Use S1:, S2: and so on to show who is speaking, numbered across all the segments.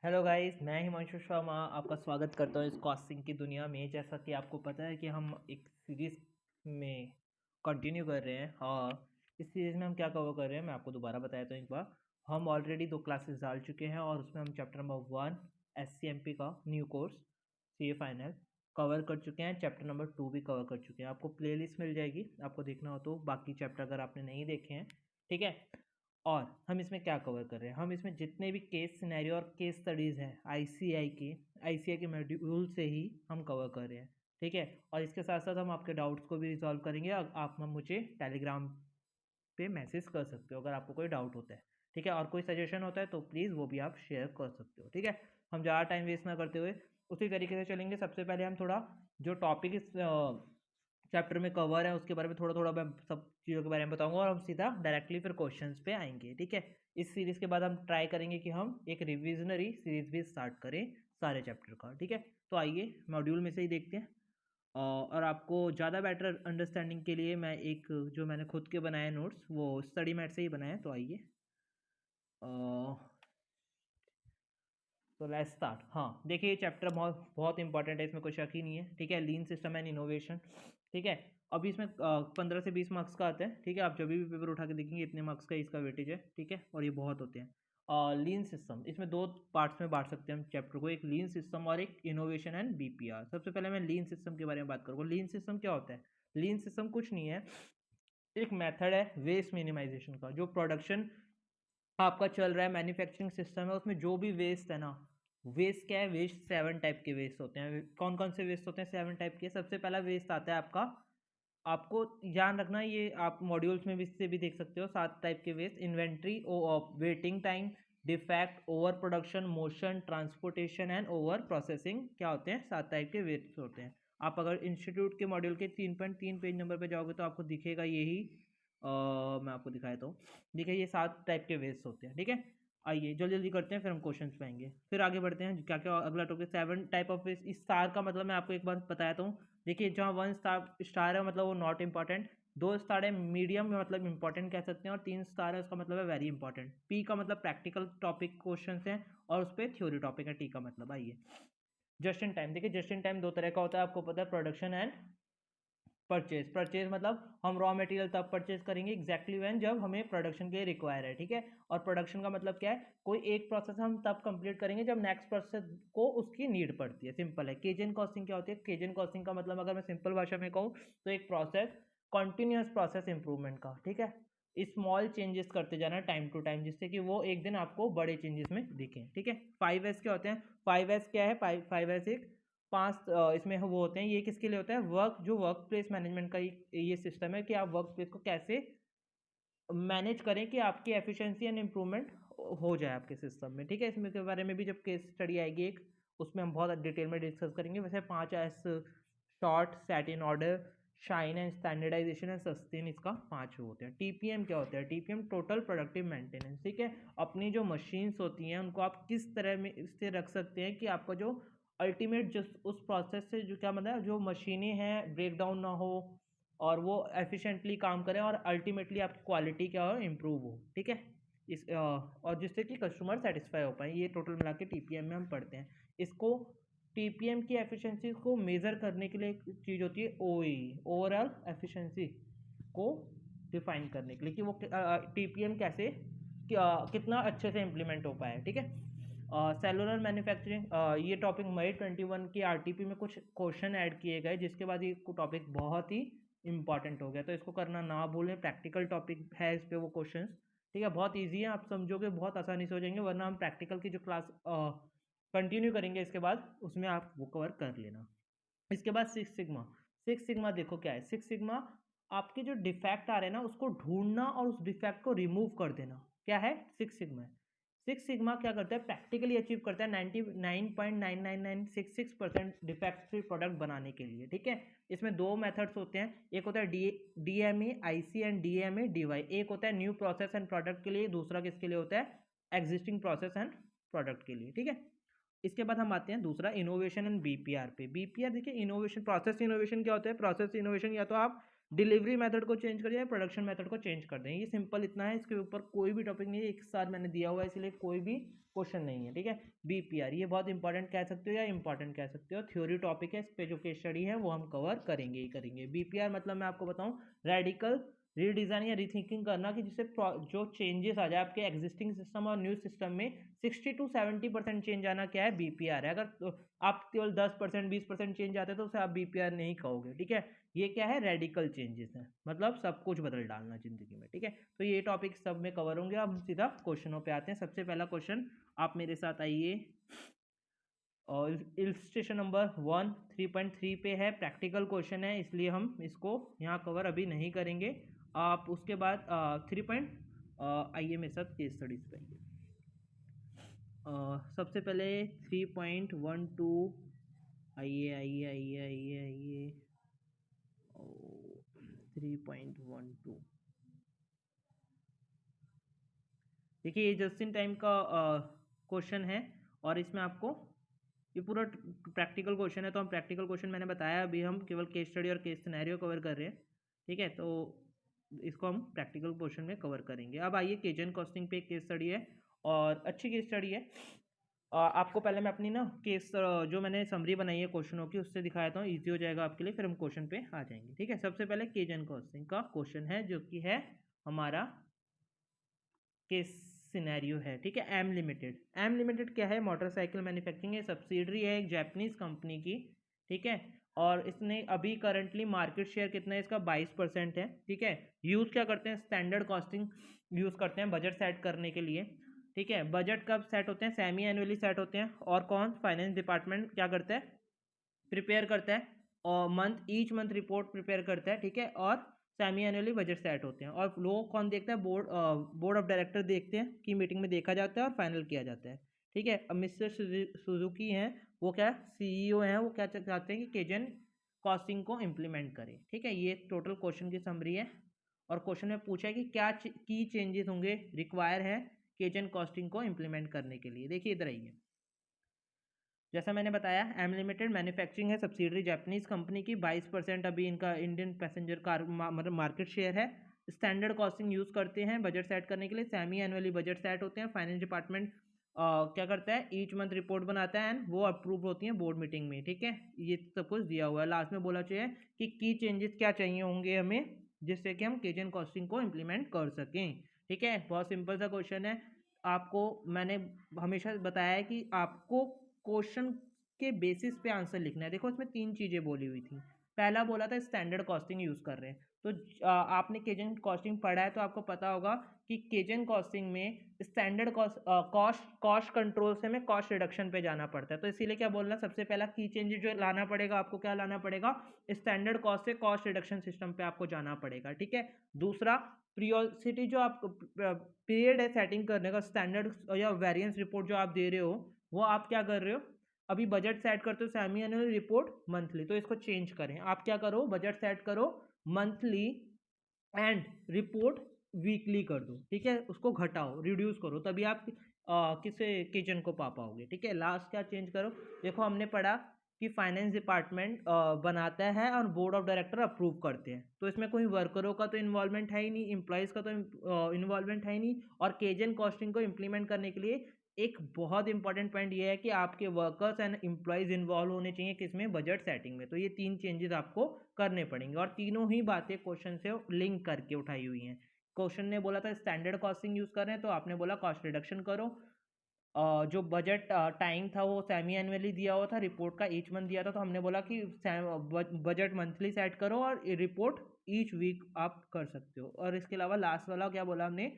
S1: Hello guys, मैं हिमांशु शर्मा आपका स्वागत करता हूँ इस कॉस्टिंग की दुनिया में। जैसा कि आपको पता है कि हम एक सीरीज़ में कंटिन्यू कर रहे हैं और इस सीरीज़ में हम क्या कवर कर रहे हैं मैं आपको दोबारा बताया तो एक बार। हम ऑलरेडी 2 क्लासेस डाल चुके हैं और उसमें हम चैप्टर नंबर 1 SCMP का new course CA final cover कर चुके हैं। चैप्टर नंबर 2 भी कवर कर चुके हैं। आपको प्लेलिस्ट मिल जाएगी, आपको देखना हो तो बाकी चैप्टर अगर आपने नहीं देखे हैं, ठीक है। और हम इसमें क्या कवर कर रहे हैं, हम इसमें जितने भी केस सिनेरियो और केस स्टडीज़ हैं आईसीआई के मॉड्यूल से ही हम कवर कर रहे हैं, ठीक है। और इसके साथ साथ हम आपके डाउट्स को भी रिजॉल्व करेंगे। आप मुझे टेलीग्राम पे मैसेज कर सकते हो अगर आपको कोई डाउट होता है, ठीक है। और कोई सजेशन होता है तो प्लीज़ वो भी आप शेयर कर सकते हो, ठीक है। हम ज़्यादा टाइम वेस्ट ना करते हुए उसी तरीके से चलेंगे। सबसे पहले हम थोड़ा जो टॉपिक इस चैप्टर में कवर है उसके बारे में थोड़ा थोड़ा मैं सब चीज़ों के बारे में बताऊंगा और हम सीधा डायरेक्टली फिर क्वेश्चंस पे आएंगे, ठीक है। इस सीरीज़ के बाद हम ट्राई करेंगे कि हम एक रिविजनरी सीरीज़ भी स्टार्ट करें सारे चैप्टर का, ठीक है। तो आइए मॉड्यूल में से ही देखते हैं। और आपको ज़्यादा बेटर अंडरस्टैंडिंग के लिए मैं एक जो मैंने खुद के बनाए नोट्स वो स्टडी मैट से ही बनाए, तो आइए तो लेट्स स्टार्ट। हाँ देखिए, ये चैप्टर बहुत बहुत इंपॉर्टेंट है, इसमें कोई शक ही नहीं है, ठीक है। लीन सिस्टम एंड इनोवेशन, ठीक है। अभी इसमें 15 से 20 मार्क्स का आता है, ठीक है। आप जब भी पेपर उठा के देखेंगे इतने मार्क्स का इसका वेटेज है, ठीक है। और ये बहुत होते हैं। लीन सिस्टम, इसमें 2 पार्ट्स में बांट सकते हैं हम चैप्टर को, एक लीन सिस्टम और एक इनोवेशन एंड BPR। सबसे पहले मैं लीन सिस्टम के बारे में बात करूँगा। लीन सिस्टम क्या होता है? लीन सिस्टम कुछ नहीं है, एक मेथड है वेस्ट मिनिमाइजेशन का। जो प्रोडक्शन आपका चल रहा है, मैन्युफैक्चरिंग सिस्टम है, उसमें जो भी वेस्ट है ना, वेस्ट क्या है? वेस्ट 7 टाइप के वेस्ट होते हैं। कौन कौन से वेस्ट होते हैं? 7 टाइप के। सबसे पहला वेस्ट आता है आपका, आपको ध्यान रखना, ये आप मॉड्यूल्स में भी इससे भी देख सकते हो। 7 टाइप के waste: inventory, waiting time, defect, over production, motion, transportation and over processing. क्या होते हैं? 7 टाइप के वेस्ट होते हैं। आप अगर इंस्टीट्यूट के मॉड्यूल के 3.3 पेज नंबर पे जाओगे तो आपको दिखेगा यही। मैं आपको दिखाया तो देखिए, ये 7 टाइप के वेस्ट होते हैं, ठीक है। आइए जल्दी जल्दी करते हैं, फिर हम क्वेश्चन पे आएंगे, फिर आगे बढ़ते हैं। क्या क्या अगला टॉपिक? 7 type of waste. इस स्टार का मतलब मैं आपको एक बार बताया हूँ। देखिए, जहाँ 1 स्टार है मतलब वो नॉट इंपॉर्टेंट, 2 स्टार है मीडियम में मतलब इंपॉर्टेंट कह सकते हैं, और 3 स्टार है उसका मतलब है वेरी इंपॉर्टेंट। P का मतलब प्रैक्टिकल टॉपिक क्वेश्चन हैं और उस पर थ्योरी टॉपिक है। T का मतलब, आइए जस्ट इन टाइम। देखिए, जस्ट इन टाइम 2 तरह का होता है, आपको पता है, प्रोडक्शन एंड परचेज। परचेज मतलब हम रॉ मटेरियल तब परचेज करेंगे एग्जैक्टली व्हेन जब हमें प्रोडक्शन के लिए रिक्वायर है, ठीक है। और प्रोडक्शन का मतलब क्या है? कोई एक प्रोसेस हम तब कंप्लीट करेंगे जब नेक्स्ट प्रोसेस को उसकी नीड पड़ती है। सिंपल है। केजन कॉस्टिंग क्या होती है? केजन कॉस्टिंग का मतलब अगर मैं सिंपल भाषा में कहूँ तो एक प्रोसेस, कॉन्टिन्यूस प्रोसेस इंप्रूवमेंट का, ठीक है। स्मॉल चेंजेस करते जाना टाइम टू टाइम, जिससे कि वो एक दिन आपको बड़े चेंजेस में दिखें, ठीक है। 5S क्या होते हैं? 5S क्या है? 5S एक 5 इसमें वो होते हैं। ये किसके लिए होता है? जो वर्क प्लेस मैनेजमेंट का ये सिस्टम है कि आप वर्क प्लेस को कैसे मैनेज करें कि आपकी एफिशिएंसी एंड इम्प्रूवमेंट हो जाए आपके सिस्टम में, ठीक है। इसमें के बारे में भी जब केस स्टडी आएगी एक, उसमें हम बहुत डिटेल में डिस्कस करेंगे। वैसे 5S: short, set in order, shine and standardisation and sustain, इसका 5 होते हैं। TPM क्या होता है? TPM टोटल प्रोडक्टिव मेंटेनेंस, ठीक है। अपनी जो मशीन्स होती हैं उनको आप किस तरह में से रख सकते हैं कि आपका जो अल्टीमेट जिस उस प्रोसेस से जो क्या मतलब जो मशीनें हैं ब्रेक डाउन ना हो और वो एफिशिएंटली काम करें और अल्टीमेटली आपकी क्वालिटी क्या हो? इम्प्रूव हो, ठीक है। और जिससे कि कस्टमर सेटिस्फाई हो पाए। ये टोटल मिला के TPM में हम पढ़ते हैं। इसको TPM की एफिशिएंसी को मेज़र करने के लिए एक चीज़ होती है OEE, ओवरऑल एफिशिएंसी को डिफाइन करने के लिए कि वो TPM कैसे कितना अच्छे से इम्प्लीमेंट हो पाए, ठीक है। सेलुलर मैन्युफैक्चरिंग, ये टॉपिक मई 21 की RTP में कुछ क्वेश्चन ऐड किए गए, जिसके बाद ये टॉपिक बहुत ही इंपॉर्टेंट हो गया, तो इसको करना ना भूलें। प्रैक्टिकल टॉपिक है इस पे वो क्वेश्चंस, ठीक है। बहुत इजी है, आप समझोगे बहुत आसानी से हो जाएंगे, वरना हम प्रैक्टिकल की जो क्लास कंटिन्यू करेंगे इसके बाद उसमें आप वो कवर कर लेना। इसके बाद 6 सिग्मा। 6 सिग्मा देखो क्या है? 6 सिग्मा आपके जो डिफेक्ट आ रहे हैं ना उसको ढूंढना और उस डिफेक्ट को रिमूव कर देना, क्या है? 6 सिग्मा है। 6 सिग्मा क्या करता है? प्रैक्टिकली अचीव करता है 99.99966% डिफेक्ट फ्री प्रोडक्ट बनाने के लिए, ठीक है। इसमें 2 मेथड्स होते हैं, एक होता है DMA IC and DMA DY। एक होता है न्यू प्रोसेस एंड प्रोडक्ट के लिए, दूसरा किसके लिए होता है? एग्जिस्टिंग प्रोसेस एंड प्रोडक्ट के लिए, ठीक है। इसके बाद हम आते हैं दूसरा इनोवेशन एंड BPR पे। BPR देखिए, इनोवेशन, प्रोसेस इनोवेशन क्या होता है? प्रोसेस इनोवेशन या तो आप डिलीवरी मेथड को चेंज कर दें या प्रोडक्शन मेथड को चेंज कर दें। ये सिंपल इतना है, इसके ऊपर कोई भी टॉपिक नहीं है, एक साथ मैंने दिया हुआ है इसलिए कोई भी क्वेश्चन नहीं है, ठीक है। बीपीआर ये बहुत इंपॉर्टेंट कह सकते हो या इंपॉर्टेंट कह सकते हो, थ्योरी टॉपिक है, इस पे जो केस स्टडी है वो हम कवर करेंगे ही करेंगे। बीपीआर मतलब मैं आपको बताऊं, रेडिकल रीडिज़ाइन या रीथिंकिंग करना, कि जिससे जो चेंजेस आ जाए आपके एग्जिस्टिंग सिस्टम और न्यू सिस्टम में 60 to 70% चेंज आना क्या है, बीपीआर है। अगर तो आप केवल 10% 20% चेंज आते हैं तो उसे आप बीपीआर नहीं कहोगे, ठीक है। ये क्या है, रेडिकल चेंजेस है, मतलब सब कुछ बदल डालना जिंदगी में, ठीक है। तो ये टॉपिक सब में कवर होंगे। अब हम सीधा क्वेश्चनों पे आते हैं। सबसे पहला क्वेश्चन, आप मेरे साथ आइए, और इलस्ट्रेशन नंबर 1 3.3 पे है, प्रैक्टिकल क्वेश्चन है इसलिए हम इसको यहाँ कवर अभी नहीं करेंगे। आप उसके बाद 3 आइए मेरे साथ केस स्टडीज पे आइए। सबसे पहले 3.12, आइए आइए आइए आइए आइए 3.12, देखिए ये जस्ट इन टाइम का क्वेश्चन है, और इसमें आपको ये पूरा प्रैक्टिकल क्वेश्चन है। तो हम प्रैक्टिकल क्वेश्चन मैंने बताया, अभी हम केवल केस स्टडी और केस सिनेरियो कवर कर रहे हैं, ठीक है। तो इसको हम प्रैक्टिकल क्वेश्चन में कवर करेंगे। अब आइए, केजन कॉस्टिंग पे एक केस स्टडी है और अच्छी केस स्टडी है। आपको पहले मैं अपनी ना केस जो मैंने समरी बनाई है क्वेश्चनों की उससे दिखाता हूँ, ईजी हो जाएगा आपके लिए, फिर हम क्वेश्चन पे आ जाएंगे, ठीक है। सबसे पहले केजन कॉस्टिंग का क्वेश्चन है, जो कि है हमारा केस सिनेरियो है, ठीक है। एम लिमिटेड, एम लिमिटेड क्या है, मोटरसाइकिल मैन्युफैक्चरिंग है, सब्सिडरी है एक जापानीज कंपनी की, ठीक है। और इसने अभी करंटली मार्केट शेयर कितना है इसका, 22% है, ठीक है। यूज़ क्या करते हैं, स्टैंडर्ड कॉस्टिंग यूज़ करते हैं बजट सेट करने के लिए, ठीक है। बजट कब सेट होते हैं, सेमी एनुअली सेट होते हैं, और कौन, फाइनेंस डिपार्टमेंट क्या करता है, प्रिपेयर करता है, और ईच मंथ रिपोर्ट प्रिपेयर करता है, ठीक है। और सेमी एनुअली बजट सेट होते हैं, और लोग कौन देखता है, बोर्ड ऑफ डायरेक्टर देखते हैं, की मीटिंग में देखा जाता है और फाइनल किया जाता है, ठीक है। अब मिस्टर सुजुकी हैं, वो क्या सीईओ हैं, वो क्या चाहते हैं कि केजन कॉस्टिंग को इम्प्लीमेंट करें, ठीक है। ये टोटल क्वेश्चन की समरी है, और क्वेश्चन में पूछा है कि क्या की चेंजेस होंगे रिक्वायर है केजन कॉस्टिंग को इम्प्लीमेंट करने के लिए। देखिए इधर आइए, जैसा मैंने बताया, एम लिमिटेड मैन्युफैक्चरिंग है, सब्सिडरी जापानीज कंपनी की, 22% अभी इनका इंडियन पैसेंजर कार मतलब मार्केट शेयर है। स्टैंडर्ड कॉस्टिंग यूज़ करते हैं बजट सेट करने के लिए, सेमी एनुअली बजट सेट होते हैं, फाइनेंस डिपार्टमेंट क्या करता है, ईच मंथ रिपोर्ट बनाता है एंड वो अप्रूव होती है बोर्ड मीटिंग में, ठीक है। ये सब कुछ दिया हुआ है। लास्ट में बोला चाहिए कि की चेंजेस क्या चाहिए होंगे हमें, जिससे कि हम केजन कॉस्टिंग को इम्प्लीमेंट कर सकें, ठीक है। बहुत सिंपल सा क्वेश्चन है। आपको मैंने हमेशा बताया है कि आपको क्वेश्चन के बेसिस पे आंसर लिखना है। देखो इसमें 3 चीज़ें बोली हुई थी। पहला बोला था स्टैंडर्ड कॉस्टिंग यूज़ कर रहे हैं, तो आपने केजन कॉस्टिंग पढ़ा है तो आपको पता होगा कि केजन कॉस्टिंग में स्टैंडर्ड कॉस्ट कंट्रोल से हमें कॉस्ट रिडक्शन पे जाना पड़ता है। तो इसीलिए क्या बोलना, सबसे पहला की चेंजेस जो लाना पड़ेगा आपको, क्या लाना पड़ेगा, स्टैंडर्ड कॉस्ट से कॉस्ट रिडक्शन सिस्टम पे आपको जाना पड़ेगा, ठीक है। दूसरा, प्रियोरिटी जो आप पीरियड है सेटिंग करने का, स्टैंडर्ड या वेरिएंस रिपोर्ट जो आप दे रहे हो, वो आप क्या कर रहे हो, अभी बजट सेट करते हो सेमी एनुअल रिपोर्ट मंथली, तो इसको चेंज करें। आप क्या करो, बजट सेट करो मंथली एंड रिपोर्ट वीकली कर दो, ठीक है। उसको घटाओ, रिड्यूस करो, तभी आप किसे किचन को पा पाओगे, ठीक है। लास्ट क्या चेंज करो, देखो हमने पढ़ा कि फाइनेंस डिपार्टमेंट बनाता है और बोर्ड ऑफ डायरेक्टर अप्रूव करते हैं, तो इसमें कोई वर्करों का तो इन्वॉल्वमेंट है ही नहीं, एम्प्लॉयज़ का तो इन्वॉल्वमेंट है ही नहीं। और केजन कॉस्टिंग को इम्प्लीमेंट करने के लिए एक बहुत इंपॉर्टेंट पॉइंट ये है कि आपके वर्कर्स एंड एम्प्लॉयज़ इन्वॉल्व होने चाहिए, किसमें, बजट सेटिंग में। तो ये 3 चेंजेस आपको करने पड़ेंगे, और तीनों ही बातें क्वेश्चन से लिंक करके उठाई हुई हैं। क्वेश्चन ने बोला था स्टैंडर्ड कॉस्टिंग यूज़ कर रहे हैं, तो आपने बोला कॉस्ट रिडक्शन करो। जो बजट टाइम था वो सेमी एनुअली दिया हुआ था, रिपोर्ट का ईच मंथ दिया था, तो हमने बोला कि बजट मंथली सेट करो और रिपोर्ट ईच वीक आप कर सकते हो। और इसके अलावा लास्ट वाला क्या बोला हमने,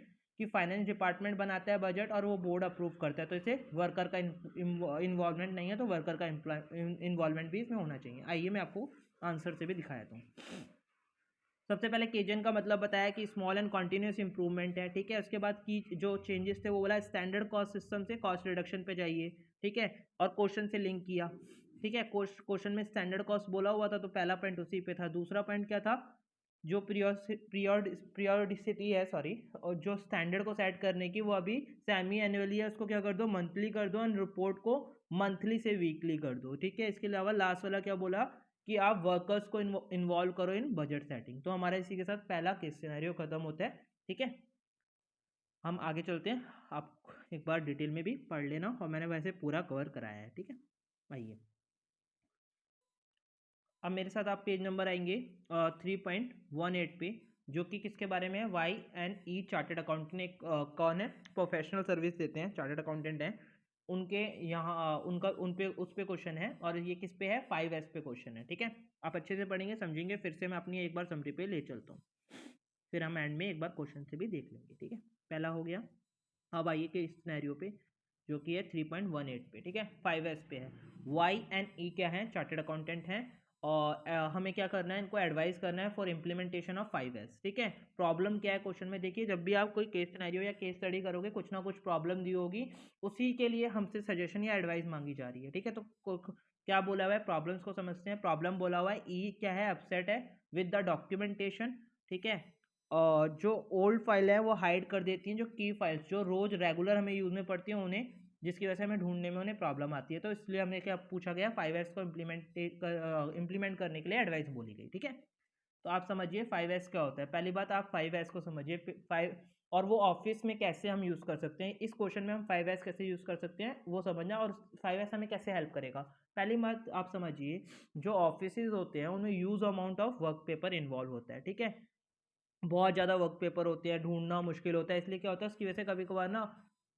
S1: कि फाइनेंस डिपार्टमेंट बनाता है बजट और वो बोर्ड अप्रूव करता है, तो इसे वर्कर का इन्वॉल्वमेंट नहीं है, तो वर्कर का इन्वॉल्वमेंट भी इसमें होना चाहिए। आइए मैं आपको आंसर से भी दिखाया था। सबसे पहले केजन का मतलब बताया कि स्मॉल एंड कॉन्टीन्यूस इंप्रूवमेंट है, ठीक है। उसके बाद की जो चेंजेस थे वो बोला स्टैंडर्ड कॉस्ट सिस्टम से कॉस्ट रिडक्शन पे जाइए, ठीक है। और क्वेश्चन से लिंक किया, ठीक है। क्वेश्चन में स्टैंडर्ड कॉस्ट बोला हुआ था, तो पहला पॉइंट उसी पे था। दूसरा पॉइंट क्या था, जो पीरियोडिसिटी है, सॉरी, और जो स्टैंडर्ड को सेट करने की, वो अभी सेमी एनुअली है, उसको क्या कर दो, मंथली कर दो, एंड रिपोर्ट को मंथली से वीकली कर दो, ठीक है। इसके अलावा लास्ट वाला क्या बोला कि आप वर्कर्स को इन्वॉल्व करो इन बजट सेटिंग। तो हमारा इसी के साथ पहला केस सिनेरियो खत्म होता है। ठीक है, हम आगे चलते हैं। आप एक बार डिटेल में भी पढ़ लेना, और मैंने वैसे पूरा कवर कराया है। ठीक है, आइए अब मेरे साथ आप पेज नंबर आएंगे 3.18 पे, जो कि किसके बारे में है, Y&E चार्टर्ड अकाउंटेंट। एक कौन है, प्रोफेशनल सर्विस देते हैं, चार्टर्ड अकाउंटेंट हैं, उनके यहाँ उनका उन पे उस पे क्वेश्चन है, और ये किस पे है, 5S पे क्वेश्चन है। ठीक है, आप अच्छे से पढ़ेंगे समझेंगे, फिर से मैं अपनी एक बार समरी पे ले चलता हूँ, फिर हम एंड में एक बार क्वेश्चन से भी देख लेंगे। ठीक है, पहला हो गया। अब आइए कि इस सिनेरियो पे, जो कि है 3.18 पे। ठीक है, 5S पे है। Y&E क्या है, चार्टर्ड अकाउंटेंट हैं, और हमें क्या करना है, इनको एडवाइस करना है फॉर इम्प्लीमेंटेशन ऑफ 5S। ठीक है, प्रॉब्लम क्या है क्वेश्चन में, देखिए जब भी आप कोई केस सिनेरियो या केस स्टडी करोगे, कुछ ना कुछ प्रॉब्लम दी होगी, उसी के लिए हमसे सजेशन या एडवाइस मांगी जा रही है। ठीक है, तो क्या बोला हुआ है, प्रॉब्लम्स को समझते हैं। प्रॉब्लम बोला हुआ है, ई क्या है, अपसेट है विद द डॉक्यूमेंटेशन। ठीक है, और जो ओल्ड फाइल है वो हाइड कर देती हैं जो की फाइल्स, जो रोज रेगुलर हमें यूज में पड़ती हैं उन्हें, जिसकी वजह से हमें ढूंढने में उन्हें प्रॉब्लम आती है। तो इसलिए हमें क्या पूछा गया, 5S को इम्प्लीमेंट करने के लिए एडवाइस बोली गई। ठीक है, तो आप समझिए 5S क्या होता है। पहली बात आप 5S को समझिए, 5 और वो ऑफिस में कैसे हम यूज़ कर सकते हैं, इस क्वेश्चन में हम 5S कैसे यूज़ कर सकते हैं वो समझना, और 5S हमें कैसे हेल्प करेगा। पहली बात आप समझिए, जो ऑफिस होते हैं उनमें use amount of work paper involve होता है। ठीक है, बहुत ज़्यादा वर्क पेपर होते हैं, ढूंढना मुश्किल होता है, इसलिए क्या होता है उसकी वजह से कभी कभार ना,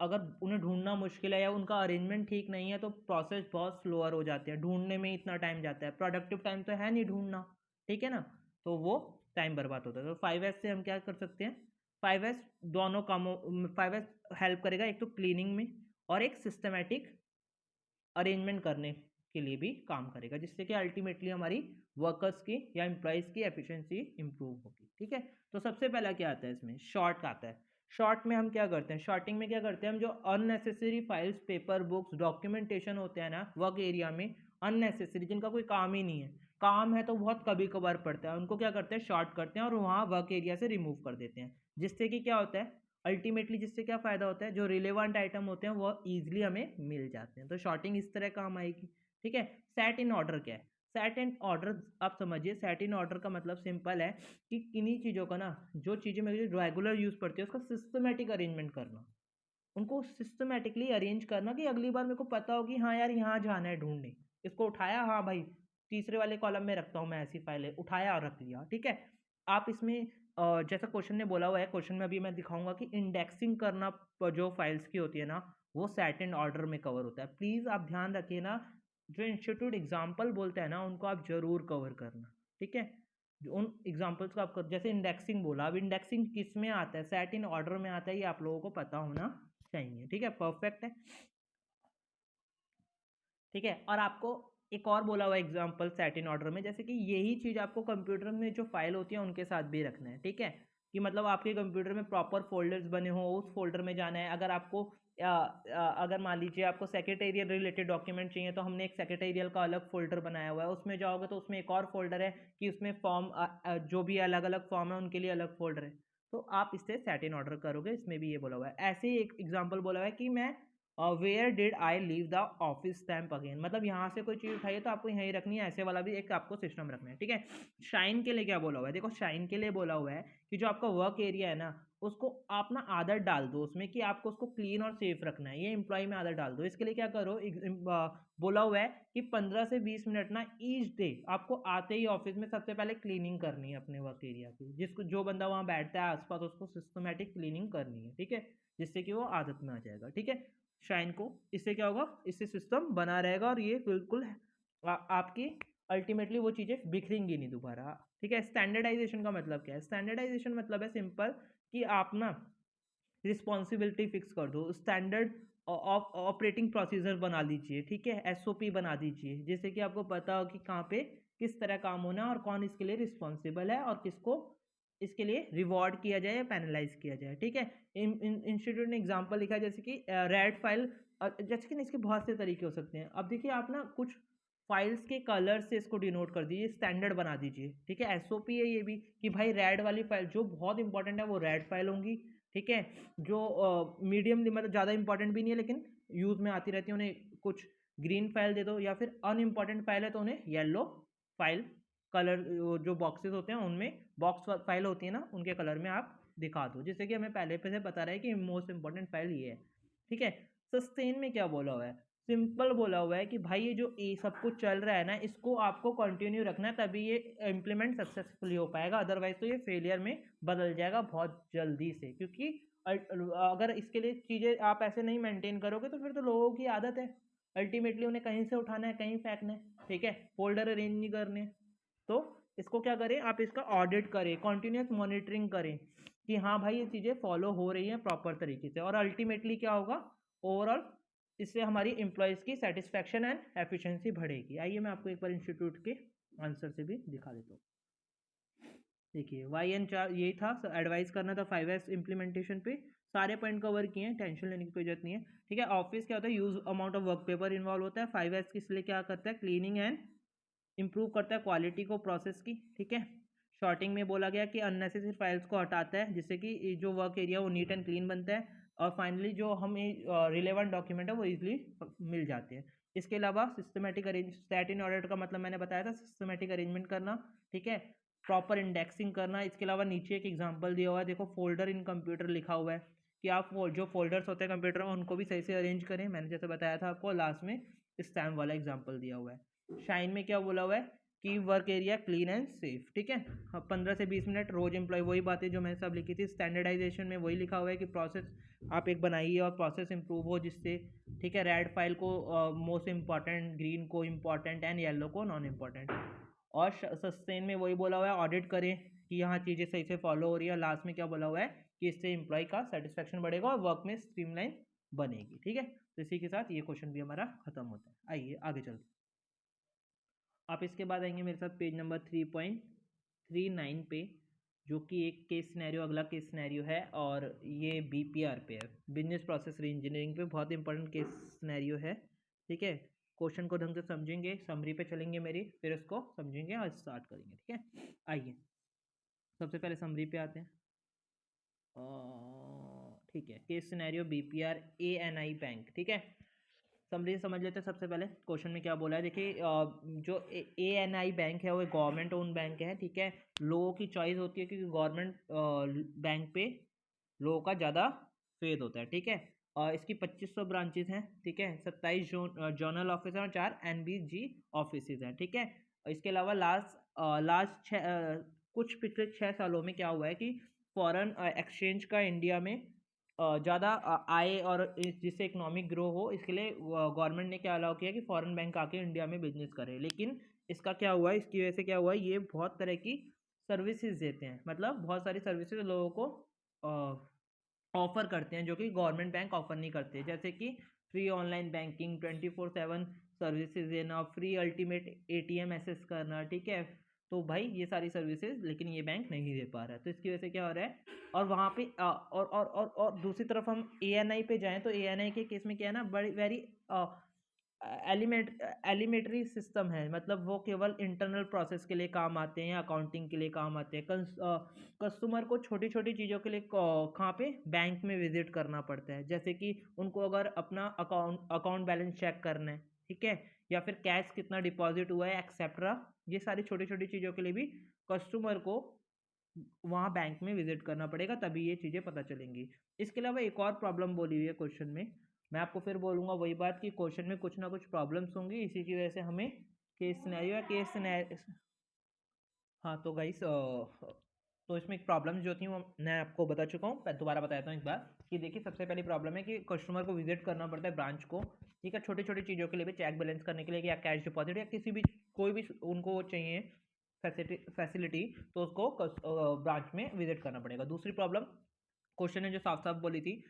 S1: अगर उन्हें ढूंढना मुश्किल है या उनका अरेंजमेंट ठीक नहीं है, तो प्रोसेस बहुत स्लोअर हो जाते हैं, ढूंढने में इतना टाइम जाता है, प्रोडक्टिव टाइम तो है नहीं ढूंढना। ठीक है ना, तो वो टाइम बर्बाद होता है। तो 5S से हम क्या कर सकते हैं, 5S दोनों कामों 5S हेल्प करेगा, एक तो क्लीनिंग में और एक सिस्टमेटिक अरेंजमेंट करने के लिए भी काम करेगा, जिससे कि अल्टीमेटली हमारी वर्कर्स की या एम्प्लॉयज़ की एफिशिएंसी इंप्रूव होगी। ठीक है, तो सबसे पहला क्या आता है इसमें, शॉर्ट आता है। शॉर्ट में हम क्या करते हैं, शॉर्टिंग में क्या करते हैं हम, जो unnecessary files, paper, books, documentation होते हैं ना वर्क एरिया में, अननेसेसरी, जिनका कोई काम ही नहीं है, काम है तो बहुत कभी कभार पड़ता है, उनको क्या करते हैं, शॉर्ट करते हैं और वहाँ वर्क एरिया से रिमूव कर देते हैं, जिससे कि क्या होता है अल्टीमेटली, जिससे क्या फ़ायदा होता है, जो रिलेवेंट आइटम होते हैं वो ईजिली हमें मिल जाते हैं। तो शॉर्टिंग इस तरह काम आएगी। ठीक है, सेट इन ऑर्डर क्या है, सेट इन ऑर्डर आप समझिए, सेट इन ऑर्डर का मतलब सिंपल है कि किन्हीं चीज़ों का ना, जो चीज़ें मेरे रेगुलर यूज़ पड़ती है उसका सिस्टमेटिक अरेंजमेंट करना, उनको सिस्टमेटिकली अरेंज करना, कि अगली बार मेरे को पता होगी हाँ यार यहाँ जाना है ढूंढने, इसको उठाया, हाँ भाई तीसरे वाले कॉलम में रखता हूँ मैं, ऐसी फाइल है, उठाया और रख लिया। ठीक है, आप इसमें जैसा क्वेश्चन ने बोला हुआ है, क्वेश्चन में अभी मैं दिखाऊंगा कि इंडेक्सिंग करना जो फाइल्स की होती है ना, वो सेट इन ऑर्डर में कवर होता है। प्लीज़ आप ध्यान रखिए ना, जो इंस्टीट्यूट एग्जाम्पल बोलता है ना उनको आप जरूर कवर करना। ठीक है, उन एग्जाम्पल्स को आप जैसे इंडेक्सिंग बोला, अब इंडेक्सिंग किस में आता है, सेट इन ऑर्डर में आता है, ये आप लोगों को पता होना चाहिए। ठीक है, परफेक्ट है। ठीक है, और आपको एक और बोला हुआ एग्जांपल सेट इन ऑर्डर में, जैसे कि यही चीज़ आपको कंप्यूटर में जो फाइल होती है उनके साथ भी रखना है। ठीक है, कि मतलब आपके कंप्यूटर में प्रॉपर फोल्डर्स बने हो, उस फोल्डर में जाना है। अगर आपको अगर मान लीजिए आपको सेक्रेटेरियल रिलेटेड डॉक्यूमेंट चाहिए, तो हमने एक सेक्रेटेरियल का अलग फोल्डर बनाया हुआ है, उसमें जाओगे तो उसमें एक और फोल्डर है कि उसमें फॉर्म जो भी अलग अलग फॉर्म है उनके लिए अलग फोल्डर है। तो आप इससे सेट इन ऑर्डर करोगे, इसमें भी ये बोला हुआ है। ऐसे ही एक एग्जाम्पल बोला हुआ है कि मैं where did I leave the office stamp again, मतलब यहाँ से कोई चीज़ उठाइए तो आपको यहीं रखनी है, ऐसे वाला भी एक आपको सिस्टम रखना है। ठीक है, शाइन के लिए क्या बोला हुआ है, देखो शाइन के लिए बोला हुआ है कि जो आपका वर्क एरिया है ना, उसको आप ना आदत डाल दो उसमें, कि आपको उसको क्लीन और सेफ रखना है, ये एम्प्लॉय में आदत डाल दो। इसके लिए क्या करो, बोला हुआ है कि 15 से 20 मिनट ना ईच डे आपको आते ही ऑफिस में सबसे पहले क्लीनिंग करनी है अपने वर्क एरिया की, जिसको जो बंदा वहाँ बैठता है आसपास उसको सिस्टमेटिक क्लीनिंग करनी है। ठीक है, जिससे कि वो आदत में आ जाएगा। ठीक है, शाइन को, इससे क्या होगा, इससे सिस्टम बना रहेगा, और ये बिल्कुल आपकी अल्टीमेटली वो चीज़ें बिखरेंगी नहीं दोबारा। ठीक है, स्टैंडर्डाइजेशन का मतलब क्या है, स्टैंडर्डाइजेशन मतलब है सिंपल कि आप ना रिस्पॉन्सिबिलिटी फिक्स कर दो, स्टैंडर्ड ऑपरेटिंग प्रोसीजर बना लीजिए। ठीक है, एसओपी बना दीजिए, जिससे कि आपको पता हो कि कहाँ पे किस तरह काम होना है, और कौन इसके लिए रिस्पॉन्सिबल है, और किसको इसके लिए रिवॉर्ड किया जाए या पैनलाइज किया जाए। ठीक है, इंस्टीट्यूट ने एग्जाम्पल लिखा है, जैसे कि रेड फाइल, जैसे कि इसके बहुत से तरीके हो सकते हैं। अब देखिए आप ना कुछ फाइल्स के कलर से इसको डिनोट कर दीजिए, स्टैंडर्ड बना दीजिए। ठीक है, एसओपी है ये भी, कि भाई रेड वाली फाइल जो बहुत इंपॉर्टेंट है वो रेड फाइल होंगी। ठीक है, जो मीडियम मतलब ज़्यादा इंपॉर्टेंट भी नहीं है लेकिन यूज़ में आती रहती है, उन्हें कुछ ग्रीन फाइल दे दो, या फिर अनइम्पॉर्टेंट फाइल है तो उन्हें येलो फाइल कलर, जो बॉक्सेस होते हैं उनमें बॉक्स फाइल होती है ना, उनके कलर में आप दिखा दो, जिससे कि हमें पहले से पता रहे कि मोस्ट इंपॉर्टेंट फाइल ये है। ठीक है। सस्टेन में क्या बोला हुआ है? सिंपल बोला हुआ है कि भाई ये जो ये सब कुछ चल रहा है ना, इसको आपको कंटिन्यू रखना है, तभी ये इम्प्लीमेंट सक्सेसफुली हो पाएगा, अदरवाइज तो ये फेलियर में बदल जाएगा बहुत जल्दी से। क्योंकि अगर इसके लिए चीज़ें आप ऐसे नहीं मेंटेन करोगे तो फिर तो लोगों की आदत है अल्टीमेटली उन्हें कहीं से उठाना है, कहीं फेंकना है। ठीक है, फोल्डर अरेंज नहीं करने। तो इसको क्या करें, आप इसका ऑडिट करें, कॉन्टिन्यूस मॉनिटरिंग करें कि हाँ भाई ये चीज़ें फॉलो हो रही हैं प्रॉपर तरीके से, और अल्टीमेटली क्या होगा, ओवरऑल इससे हमारी एम्प्लॉयज़ की सेटिस्फैक्शन एंड एफिशिएंसी बढ़ेगी। आइए मैं आपको एक बार इंस्टीट्यूट के आंसर से भी दिखा देता हूँ। देखिए वाई एन चार यही था, एडवाइस करना था 5S इम्प्लीमेंटेशन पे, सारे पॉइंट कवर किए हैं, टेंशन लेने की कोई जरूरत नहीं है। ठीक है, ऑफिस क्या होता है, use amount of work paper involve होता है। 5S किस लिए क्या करता है, क्लीनिंग एंड इंप्रूव करता है क्वालिटी को प्रोसेस की। ठीक है, शॉर्टिंग में बोला गया कि अननेसेसरी फाइल्स को हटाता है, जिससे कि जो वर्क एरिया वो नीट एंड क्लीन बनता है, और फाइनली जो हमें रिलेवेंट डॉक्यूमेंट है वो इजीली मिल जाते हैं। इसके अलावा systematic arrange, stat in audit का मतलब मैंने बताया था, सिस्टमेटिक अरेंजमेंट करना। ठीक है, प्रॉपर इंडेक्सिंग करना। इसके अलावा नीचे एक एग्जांपल दिया हुआ है, देखो फोल्डर इन कंप्यूटर लिखा हुआ है कि आप जो फोल्डर्स होते हैं कंप्यूटर में उनको भी सही से अरेंज करें। मैंने जैसे बताया था आपको, लास्ट में स्टैम्प वाला एग्जांपल दिया हुआ है। शाइन में क्या बोला हुआ है कि work area clean and safe. ठीक है, 15 से 20 मिनट रोज एम्प्लॉय, वही बातें जो मैंने सब लिखी थी। स्टैंडर्डाइजेशन में वही लिखा हुआ है कि प्रोसेस आप एक बनाइए और प्रोसेस इंप्रूव हो जिससे। ठीक है, रेड फाइल को मोस्ट इंपॉर्टेंट, ग्रीन को इम्पॉर्टेंट एंड येलो को नॉन इम्पॉर्टेंट। और सस्टेन में वही बोला हुआ है, ऑडिट करें कि यहाँ चीज़ें सही से फॉलो हो रही है। लास्ट में क्या बोला हुआ है कि इससे एम्प्लॉय का सेटिस्फैक्शन बढ़ेगा और वर्क में स्ट्रीमलाइन बनेगी। ठीक है, तो इसी के साथ ये क्वेश्चन भी हमारा खत्म होता है। आइए आगे चलते हैं। आप इसके बाद आएंगे मेरे साथ पेज नंबर 3.39 पे, जो कि एक केस सिनेरियो, अगला केस सिनेरियो है, और ये बीपीआर पे है, बिजनेस प्रोसेस री इंजीनियरिंग पे, बहुत इंपॉर्टेंट केस सिनेरियो है। ठीक है, क्वेश्चन को ढंग से समझेंगे, समरी पे चलेंगे मेरी, फिर इसको समझेंगे और स्टार्ट करेंगे। ठीक है, आइए सबसे पहले समरी पे आते हैं। ठीक है, case scenario BPR ANI bank. ठीक है, समरी समझ लेते हैं। सबसे पहले क्वेश्चन में क्या बोला है, देखिए जो एएनआई बैंक है वो गवर्नमेंट ओन बैंक है। ठीक है, लोगों की चॉइस होती है क्योंकि गवर्नमेंट बैंक पे लोगों का ज़्यादा फेथ होता है। ठीक है, और इसकी 2500 ब्रांचेस हैं। ठीक है, 27 जोनल ऑफिस हैं और 4 एनबीजी ऑफिस हैं। ठीक है, इसके अलावा लास्ट कुछ पिछले 6 सालों में क्या हुआ है कि फॉरेन एक्सचेंज का इंडिया में ज़्यादा आए, और जिससे इकोनॉमिक ग्रो हो, इसके लिए गवर्नमेंट ने क्या अलाउ किया कि फॉरेन बैंक आके इंडिया में बिजनेस करे। लेकिन इसका क्या हुआ है, इसकी वजह से क्या हुआ है, ये बहुत तरह की सर्विसेज देते हैं, मतलब बहुत सारी सर्विसेज लोगों को ऑफर करते हैं जो कि गवर्नमेंट बैंक ऑफर नहीं करते, जैसे कि फ्री ऑनलाइन बैंकिंग, 24/7 सर्विसेज देना, फ्री अल्टीमेट एटीएम एक्सेस करना। ठीक है, तो भाई ये सारी सर्विसेज लेकिन ये बैंक नहीं दे पा रहा है, तो इसकी वजह से क्या हो रहा है। और वहाँ पे और दूसरी तरफ हम एएनआई पे जाएं तो एएनआई के केस में क्या है ना, बड़ी वेरी एलिमेंट्री सिस्टम है, मतलब वो केवल इंटरनल प्रोसेस के लिए काम आते हैं, अकाउंटिंग के लिए काम आते हैं। कस्टमर को छोटी छोटी चीज़ों के लिए कहाँ पे बैंक में विजिट करना पड़ता है, जैसे कि उनको अगर अपना अकाउंट बैलेंस चेक करना है। ठीक है, या फिर कैश कितना डिपॉजिट हुआ है एक्सेट्रा, ये सारी छोटी छोटी चीज़ों के लिए भी कस्टमर को वहाँ बैंक में विजिट करना पड़ेगा, तभी ये चीज़ें पता चलेंगी। इसके अलावा एक और प्रॉब्लम बोली हुई है क्वेश्चन में, मैं आपको फिर बोलूँगा वही बात कि क्वेश्चन में कुछ ना कुछ प्रॉब्लम्स होंगी, इसी की वजह से हमें केस सिनेरियो। हाँ तो गाइस, तो इसमें एक प्रॉब्लम्स जो थी वो मैं आपको बता चुका हूँ, मैं दोबारा बताता हूँ एक बार कि देखिए सबसे पहली प्रॉब्लम है कि कस्टमर को विजिट करना पड़ता है ब्रांच को। ठीक है, छोटी छोटी चीज़ों के लिए भी, चेक बैलेंस करने के लिए या कैश डिपॉजिट या किसी भी कोई भी उनको चाहिए फैसिलिटी, तो उसको ब्रांच में विजिट करना पड़ेगा। दूसरी प्रॉब्लम क्वेश्चन ने जो साफ साफ बोली थी,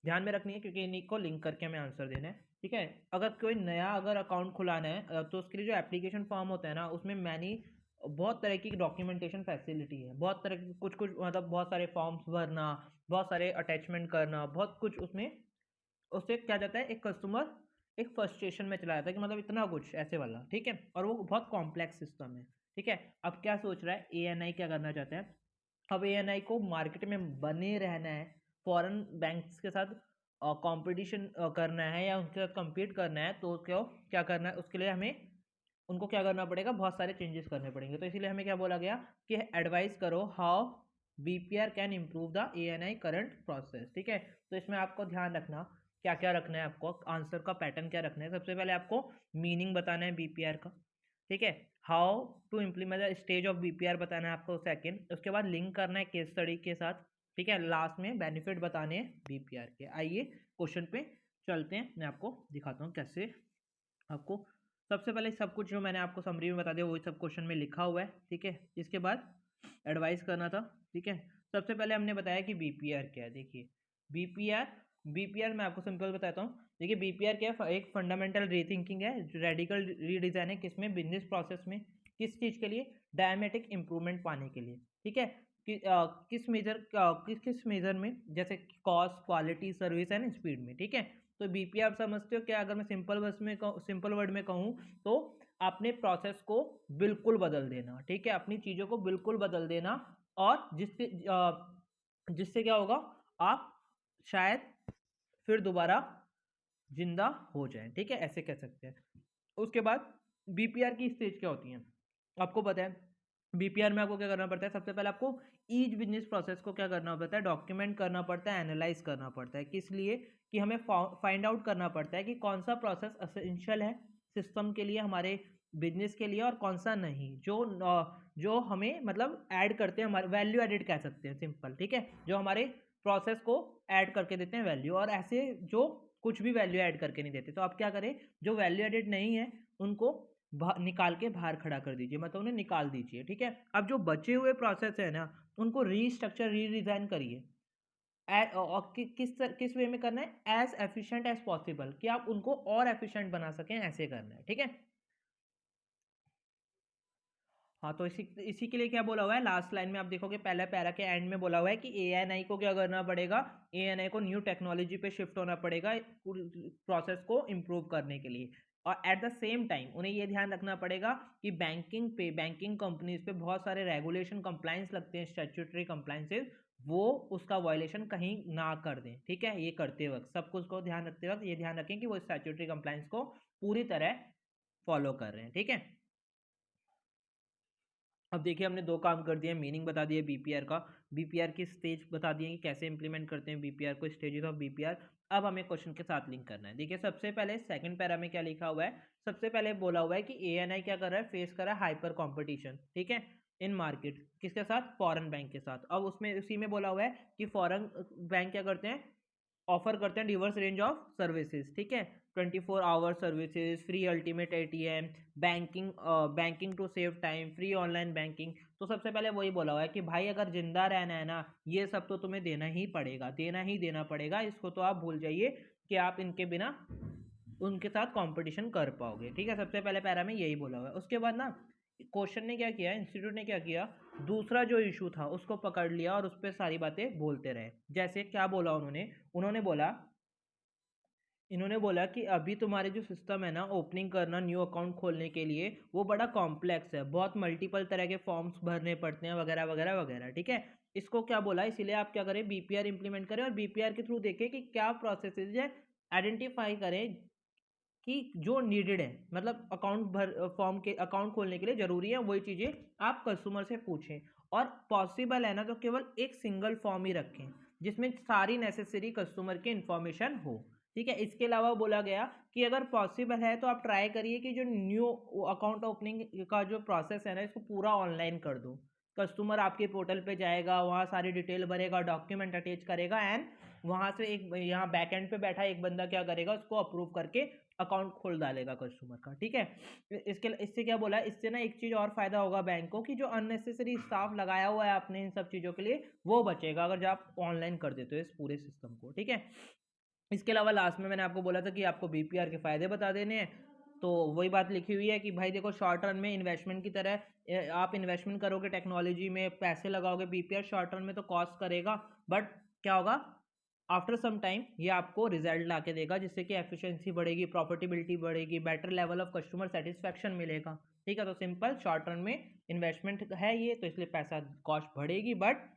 S1: ध्यान में रखनी है क्योंकि इन्हीं को लिंक करके हमें आंसर देना है। ठीक है, अगर कोई नया अगर अकाउंट खुलाना है तो उसके लिए जो एप्लीकेशन फॉर्म होता है ना, उसमें मैनी बहुत तरह की डॉक्यूमेंटेशन फैसिलिटी है, बहुत तरह की कुछ कुछ मतलब बहुत सारे फॉर्म्स भरना, बहुत सारे अटैचमेंट करना, बहुत कुछ उसमें, उससे क्या जाता है, एक कस्टमर एक फ्रस्ट्रेशन में चला जाता है कि मतलब इतना कुछ ऐसे वाला। ठीक है, और वो बहुत कॉम्प्लेक्स सिस्टम है। ठीक है, अब क्या सोच रहा है एएनआई, क्या करना चाहते हैं, अब एएनआई को मार्केट में बने रहना है, फॉरेन बैंक्स के साथ कंपटीशन करना है या उनके साथ compete करना है, तो उसको क्या करना है, उसके लिए हमें उनको क्या करना पड़ेगा, बहुत सारे चेंजेस करने पड़ेंगे। तो इसीलिए हमें क्या बोला गया कि एडवाइस करो how BPR can improve the ANI current process. ठीक है, तो इसमें आपको ध्यान रखना क्या क्या रखना है, आपको आंसर का पैटर्न क्या रखना है। सबसे पहले आपको मीनिंग बताना है बीपीआर का, ठीक है, how to implement stage of BPR बताना है आपको सेकंड, उसके बाद लिंक करना है केस स्टडी के साथ, ठीक है, लास्ट में बेनिफिट बताने हैं बीपीआर के। आइए क्वेश्चन पे चलते हैं, मैं आपको दिखाता हूँ कैसे आपको सबसे पहले सब कुछ जो मैंने आपको समरी में बता दिया वही सब क्वेश्चन में लिखा हुआ है। ठीक है, इसके बाद एडवाइस करना था। ठीक है, सबसे पहले हमने बताया कि बीपीआर क्या है। देखिए बीपीआर बीपीआर मैं आपको सिंपल बताता हूँ। देखिए बीपीआर क्या है, एक फंडामेंटल रीथिंकिंग है, रेडिकल रीडिजाइन है, किसमें, बिजनेस प्रोसेस में, किस चीज़ के लिए, डायमेटिक इंप्रूवमेंट पाने के लिए। ठीक है, किस मेजर किस मेजर में, जैसे cost, quality, service and speed में। ठीक है, तो बीपीआर समझते हो क्या, अगर मैं सिंपल वर्ड में कहूँ तो अपने प्रोसेस को बिल्कुल बदल देना। ठीक है, अपनी चीज़ों को बिल्कुल बदल देना, और जिससे क्या होगा, आप शायद फिर दोबारा जिंदा हो जाए। ठीक है, ऐसे कह सकते हैं। उसके बाद बीपीआर की स्टेज क्या होती है आपको पता है। बीपीआर में आपको क्या करना पड़ता है, सबसे पहले आपको ईच बिजनेस प्रोसेस को क्या करना पड़ता है, डॉक्यूमेंट करना पड़ता है, एनालाइज करना पड़ता है। किस लिए, कि हमें फाइंड आउट करना पड़ता है कि कौन सा प्रोसेस एसेंशियल है सिस्टम के लिए, हमारे बिजनेस के लिए, और कौन सा नहीं, जो हमें मतलब ऐड करते हैं, हमारे वैल्यू एडिड कह सकते हैं सिंपल। ठीक है, जो हमारे प्रोसेस को ऐड करके देते हैं वैल्यू, और ऐसे जो कुछ भी वैल्यू ऐड करके नहीं देते। तो आप क्या करें, जो वैल्यू एडिड नहीं है उनको निकाल के बाहर खड़ा कर दीजिए, मतलब उन्हें निकाल दीजिए। ठीक है, अब जो बचे हुए प्रोसेस है ना उनको रीस्ट्रक्चर रीडिजाइन करिए। और किस वे में करना है, एज एफिशिएंट एज पॉसिबल, कि आप उनको और एफिशिएंट बना सकें, ऐसे करना है। ठीक है, हाँ, तो इसी इसी के लिए क्या बोला हुआ है, लास्ट लाइन में आप देखोगे पहले पैरा के एंड में बोला हुआ है कि एएनआई को क्या करना पड़ेगा, एएनआई को न्यू टेक्नोलॉजी पे शिफ्ट होना पड़ेगा प्रोसेस को इम्प्रूव करने के लिए। और एट द सेम टाइम उन्हें ये ध्यान रखना पड़ेगा कि बैंकिंग कंपनीज पे बहुत सारे रेगुलेशन कंप्लाइंस लगते हैं, स्टैट्यूटरी कंप्लाइंसेस, वो उसका वायलेशन कहीं ना कर दें। ठीक है, ये करते वक्त सब कुछ को ध्यान रखते वक्त ये ध्यान रखें कि वो स्टैट्यूटरी कंप्लाइंस को पूरी तरह फॉलो कर रहे हैं। ठीक है, अब देखिए हमने दो काम कर दिए, मीनिंग बता दिए बीपीआर का, बीपीआर की स्टेज बता दिए कि कैसे इंप्लीमेंट करते हैं बीपीआर को, स्टेजेस ऑफ बीपीआर। अब हमें क्वेश्चन के साथ लिंक करना है। देखिए सबसे पहले सेकंड पैरा में क्या लिखा हुआ है, सबसे पहले बोला हुआ है कि एएनआई क्या कर रहा है, फेस कर रहा है हाइपर कंपटीशन। ठीक है, इन मार्केट किसके साथ, फॉरेन बैंक के साथ। अब उसमें उसी में बोला हुआ है कि फॉरेन बैंक क्या करते हैं, ऑफर करते हैं डिवर्स रेंज ऑफ सर्विसेज। ठीक है, 24 hour services, free ultimate ATM, banking to save time, free online banking. तो सबसे पहले वही बोला हुआ है कि भाई अगर जिंदा रहना है ना, ये सब तो तुम्हें देना ही पड़ेगा, देना ही देना पड़ेगा। इसको तो आप भूल जाइए कि आप इनके बिना उनके साथ कंपटीशन कर पाओगे। ठीक है, सबसे पहले पैरा में यही बोला हुआ है। उसके बाद ना क्वेश्चन ने क्या किया, इंस्टीट्यूट ने क्या किया, दूसरा जो इशू था उसको पकड़ लिया और उस पर सारी बातें बोलते रहे। जैसे क्या बोला उन्होंने, उन्होंने बोला इन्होंने बोला कि अभी तुम्हारे जो सिस्टम है ना, ओपनिंग करना न्यू अकाउंट खोलने के लिए, वो बड़ा कॉम्प्लेक्स है, बहुत मल्टीपल तरह के फॉर्म्स भरने पड़ते हैं, वगैरह वगैरह वगैरह। ठीक है, इसको क्या बोला, इसीलिए आप क्या करें, बीपीआर इंप्लीमेंट करें, और बीपीआर के थ्रू देखें कि क्या प्रोसेसेस है, आइडेंटिफाई करें कि जो नीडेड है, मतलब फॉर्म के अकाउंट खोलने के लिए जरूरी है, वही चीज़ें आप कस्टमर से पूछें। और पॉसिबल है ना तो केवल एक सिंगल फॉर्म ही रखें जिसमें सारी नेसेसरी कस्टमर की इंफॉर्मेशन हो। ठीक है, इसके अलावा बोला गया कि अगर पॉसिबल है तो आप ट्राई करिए कि जो न्यू अकाउंट ओपनिंग का जो प्रोसेस है ना, इसको पूरा ऑनलाइन कर दो। कस्टमर आपके पोर्टल पे जाएगा, वहाँ सारी डिटेल भरेगा, डॉक्यूमेंट अटैच करेगा, एंड वहाँ से एक यहाँ बैक एंड पे बैठा एक बंदा क्या करेगा, उसको अप्रूव करके अकाउंट खोल डालेगा कस्टमर का। ठीक है, इससे क्या बोला है, इससे ना एक चीज़ और फायदा होगा बैंक को, कि जो अननेसेसरी स्टाफ लगाया हुआ है आपने इन सब चीज़ों के लिए, वो बचेगा अगर जब आप ऑनलाइन कर देते हो इस पूरे सिस्टम को। ठीक है, इसके अलावा लास्ट में मैंने आपको बोला था कि आपको बीपीआर के फायदे बता देने हैं। तो वही बात लिखी हुई है कि भाई देखो, शॉर्ट रन में इन्वेस्टमेंट की तरह आप इन्वेस्टमेंट करोगे टेक्नोलॉजी में, पैसे लगाओगे, बीपीआर शॉर्ट रन में तो कॉस्ट करेगा, बट क्या होगा, आफ्टर सम टाइम ये आपको रिजल्ट ला के देगा, जिससे कि एफिशिएंसी बढ़ेगी, प्रॉफिटेबिलिटी बढ़ेगी, better level of customer satisfaction मिलेगा। ठीक है, तो सिंपल शॉर्ट रन में इन्वेस्टमेंट है ये, तो इसलिए पैसा कॉस्ट बढ़ेगी, बट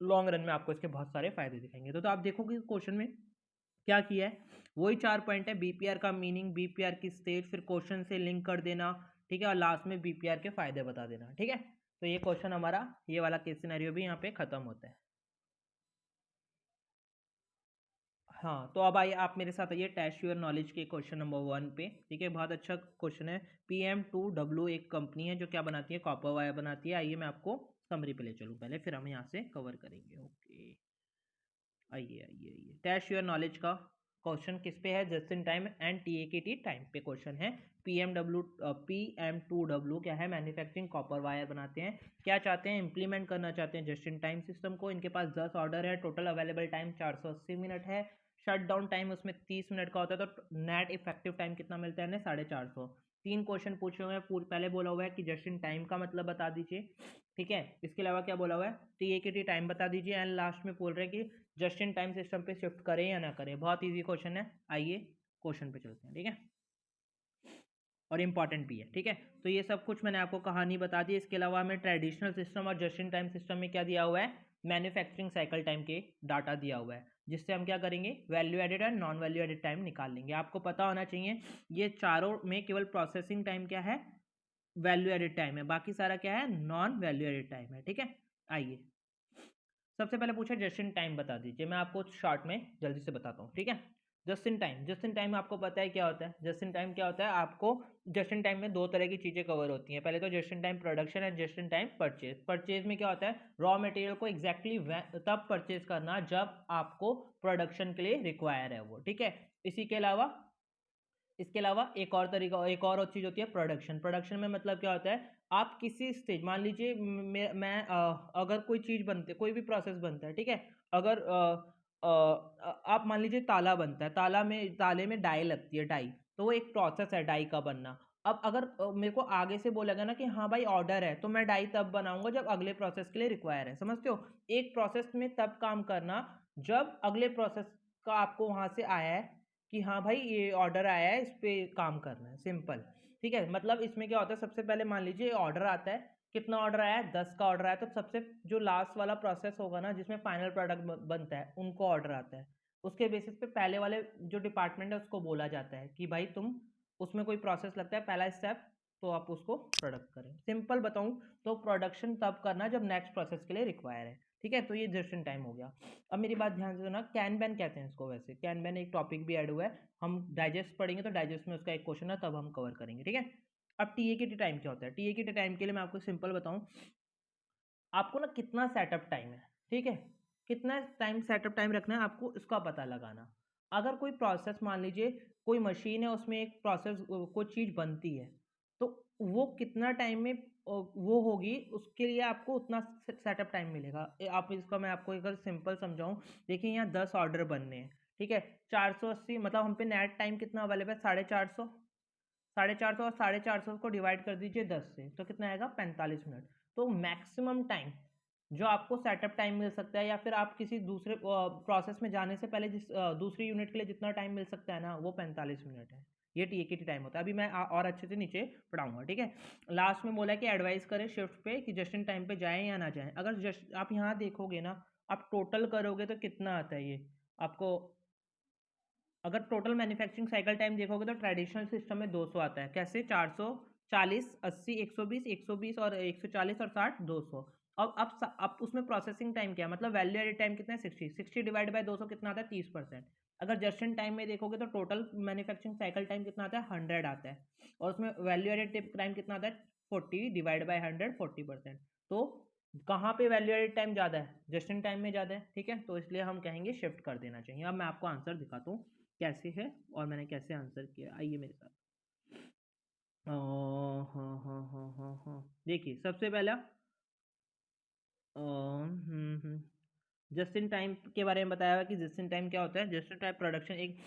S1: लॉन्ग रन में आपको इसके बहुत सारे फायदे दिखेंगे। तो आप देखोगे क्वेश्चन में क्या किया है, वही 4 पॉइंट है, बीपीआर का मीनिंग, बीपीआर की स्टेज, फिर क्वेश्चन से लिंक कर देना, ठीक है, और लास्ट में बीपीआर के फायदे बता देना। ठीक है, तो ये क्वेश्चन हमारा, ये वाला केस सिनेरियो भी यहाँ पे खत्म होता है। हाँ, तो अब आइए आप मेरे साथ आइए टेस्ट योर नॉलेज के क्वेश्चन नंबर 1 पे। ठीक है, बहुत अच्छा क्वेश्चन है। PM2W एक कंपनी है जो क्या बनाती है, कॉपर वायर बनाती है। आइए मैं आपको समरी पे ले चलूँ पहले, फिर हम यहाँ से कवर करेंगे। ओके, आइए आइए आइए, टेस्ट योर नॉलेज का क्वेश्चन किस पे है, just in time and TAKT time पे क्वेश्चन है। PM2W क्या है, मैन्युफैक्चरिंग कॉपर वायर बनाते हैं। क्या चाहते हैं, इंप्लीमेंट करना चाहते हैं जस्ट इन टाइम सिस्टम को। इनके पास 10 ऑर्डर है, टोटल अवेलेबल टाइम 480 मिनट है, शट डाउन टाइम उसमें 30 मिनट का होता है, तो नेट इफेक्टिव टाइम कितना मिलता है, 450। 3 क्वेश्चन पूछे हुए हैं, पहले बोला हुआ है कि जस्ट इन टाइम का मतलब बता दीजिए। ठीक है, इसके अलावा क्या बोला हुआ है, TAKT टाइम बता दीजिए, एंड लास्ट में बोल रहे हैं कि जस्ट इन टाइम सिस्टम पे शिफ्ट करें या ना करें। बहुत इजी क्वेश्चन है, आइए क्वेश्चन पे चलते हैं। ठीक है, और इम्पॉर्टेंट भी है। ठीक है, तो ये सब कुछ मैंने आपको कहानी बता दी। इसके अलावा हमें ट्रेडिशनल सिस्टम और जस्ट इन टाइम सिस्टम में क्या दिया हुआ है, मैन्युफैक्चरिंग साइकिल टाइम के डाटा दिया हुआ है, जिससे हम क्या करेंगे, वैल्यू एडेड और नॉन वैल्यू एडेड टाइम निकाल लेंगे। आपको पता होना चाहिए ये चारों में केवल प्रोसेसिंग टाइम क्या है, वैल्यू एडेड टाइम है, बाकी सारा क्या है, नॉन वैल्यू एडेड टाइम है। ठीक है, आइए सबसे पहले पूछा जस्ट इन टाइम बता दीजिए, मैं आपको शॉर्ट में जल्दी से बताता हूँ। ठीक है, जस्ट इन टाइम आपको पता है क्या होता है, जस्ट इन टाइम क्या होता है, आपको जस्ट इन टाइम में दो तरह की चीज़ें कवर होती हैं। पहले तो just in time production and just in time purchase. Purchase में क्या होता है, रॉ मटेरियल को एग्जैक्टली तब परचेज करना जब आपको प्रोडक्शन के लिए रिक्वायर है वो। ठीक है, इसी के अलावा इसके अलावा एक और तरीका, एक और चीज़ होती है प्रोडक्शन। प्रोडक्शन में मतलब क्या होता है, आप किसी स्टेज, मान लीजिए अगर कोई चीज़ बनती है, कोई भी प्रोसेस बनता है, ठीक है, अगर आप मान लीजिए ताला बनता है, ताले में डाई लगती है, डाई, तो वो एक प्रोसेस है डाई का बनना। अब अगर मेरे को आगे से बोलेगा ना कि हाँ भाई ऑर्डर है, तो मैं डाई तब बनाऊंगा जब अगले प्रोसेस के लिए रिक्वायर है। समझते हो, एक प्रोसेस में तब काम करना जब अगले प्रोसेस का आपको वहां से आया है कि हाँ भाई ये ऑर्डर आया है, इस पे काम करना है, सिंपल। ठीक है, मतलब इसमें क्या होता है, सबसे पहले मान लीजिए ऑर्डर आता है, कितना ऑर्डर आया है, 10 का ऑर्डर आया, तो सबसे जो लास्ट वाला प्रोसेस होगा ना, जिसमें फाइनल प्रोडक्ट बनता है, उनको ऑर्डर आता है। उसके बेसिस पे पहले वाले जो डिपार्टमेंट है उसको बोला जाता है कि भाई तुम, उसमें कोई प्रोसेस लगता है पहला स्टेप, तो आप उसको प्रोडक्ट करें। सिंपल बताऊं तो प्रोडक्शन तब करना जब नेक्स्ट प्रोसेस के लिए रिक्वायर है। ठीक है, तो ये जस्ट इन टाइम हो गया। अब मेरी बात ध्यान से सुना, कैन बैन कहते हैं इसको, वैसे कैन बैन एक टॉपिक भी ऐड हुआ है, हम डाइजेस्ट पढ़ेंगे तो डाइजेस्ट में उसका एक क्वेश्चन है, तब हम कवर करेंगे। ठीक है, अब TAKT टाइम क्या होता है, TAKT टाइम के लिए मैं आपको सिंपल बताऊं, आपको ना कितना सेटअप टाइम है, ठीक है, कितना टाइम सेटअप टाइम रखना है आपको, इसका पता लगाना। अगर कोई प्रोसेस, मान लीजिए कोई मशीन है, उसमें एक प्रोसेस, कोई चीज़ बनती है, तो वो कितना टाइम में वो होगी, उसके लिए आपको उतना सेटअप टाइम मिलेगा। आप इसका मैं आपको एक सिंपल समझाऊं, देखिए यहाँ 10 ऑर्डर बनने हैं, ठीक है, 480, मतलब हम पे नेट टाइम कितना अवेलेबल है, 450। 450 और 450 को डिवाइड कर दीजिए 10 से, तो कितना आएगा, 45 मिनट। तो मैक्सिमम टाइम जो आपको सेटअप टाइम मिल सकता है, या फिर आप किसी दूसरे प्रोसेस में जाने से पहले जिस दूसरी यूनिट के लिए जितना टाइम मिल सकता है ना, वो 45 मिनट है। ये TAKT टाइम होता है। अभी मैं और अच्छे से नीचे पढ़ाऊंगा। ठीक है, लास्ट में बोला है कि एडवाइस करें शिफ्ट पे कि जस्ट इन टाइम पे जाएं या ना जाएं। अगर जस्ट आप यहाँ देखोगे ना, आप टोटल करोगे तो कितना आता है ये आपको, अगर टोटल मैन्युफैक्चरिंग साइकिल टाइम देखोगे तो ट्रेडिशनल सिस्टम में 200 आता है। कैसे, 440, 80, 120, 120 और 140 और 60, 200। अब उसमें प्रोसेसिंग टाइम क्या है, मतलब वैल्यू एडेड टाइम कितना है, 60। 60 डिवाइड बाय 200 कितना आता है, 30%। अगर जस्ट इन टाइम में देखोगे तो टोटल मैन्युफैक्चरिंग साइकिल टाइम कितना आता है, 100 आता है, और उसमें वैल्यू एडेड टाइम कितना आता है, 40 डिवाइड बाय 100, 40%। तो कहाँ पे वैल्यू एडेड टाइम ज़्यादा है, जस्ट इन टाइम में ज़्यादा है। ठीक है, तो इसलिए हम कहेंगे शिफ्ट कर देना चाहिए। अब मैं आपको आंसर दिखाता हूँ कैसे है और मैंने कैसे आंसर किया, आइए मेरे साथ। हाँ हाँ हाँ हाँ हाँ, देखिए सबसे पहला जस्ट इन टाइम के बारे में बताया हुआ कि जस्ट इन टाइम क्या होता है, जस्ट इन टाइम प्रोडक्शन एक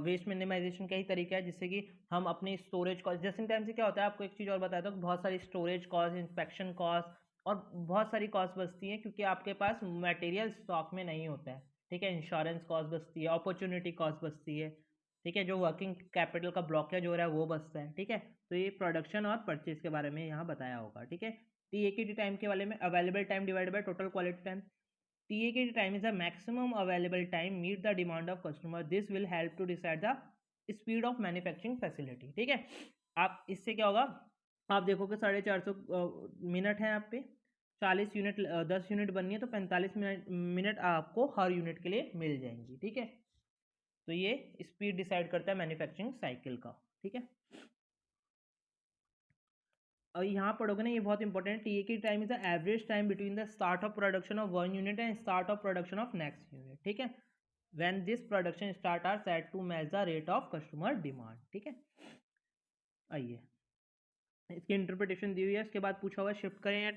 S1: वेस्ट मिनिमाइजेशन का ही तरीका है, जिससे कि हम अपनी storage cost, just in time से क्या होता है, आपको एक चीज़ और बताया था, बहुत सारी स्टोरेज कॉस्ट, इंस्पेक्शन कॉस्ट और बहुत सारी कॉस्ट बचती है, क्योंकि आपके पास मटेरियल स्टॉक में नहीं होता है। ठीक है, इंश्योरेंस कॉस्ट बचती है, अपॉर्चुनिटी कॉस्ट बचती है। ठीक है, जो वर्किंग कैपिटल का ब्लॉकेज हो रहा है वो बचता है। ठीक है, तो ये प्रोडक्शन और परचेज के बारे में यहाँ बताया होगा। ठीक है, TAKT टाइम के बारे में, available time divide by total quality time. TAKT time is the maximum available time meet the demand of customer. This will help to decide the speed of manufacturing facility. ठीक है, आप इससे क्या होगा, आप देखोगे 450 मिनट है आप पे, 40 यूनिट 10 यूनिट बननी है तो 45 मिनट आपको हर यूनिट के लिए मिल जाएंगी। ठीक है, तो ये स्पीड डिसाइड करता है मैन्युफैक्चरिंग साइकिल का। ठीक है, और यहाँ पढ़ोगे ना, ये बहुत इंपॉर्टेंट है, TA time is the average time between the start of production of one unit and start of production of next unit. ठीक है, when this production start are set to match the rate of customer demand. ठीक है, आइए इसकी interpretation दी हुई है, इसके बाद पूछा हुआ है शिफ्ट करें या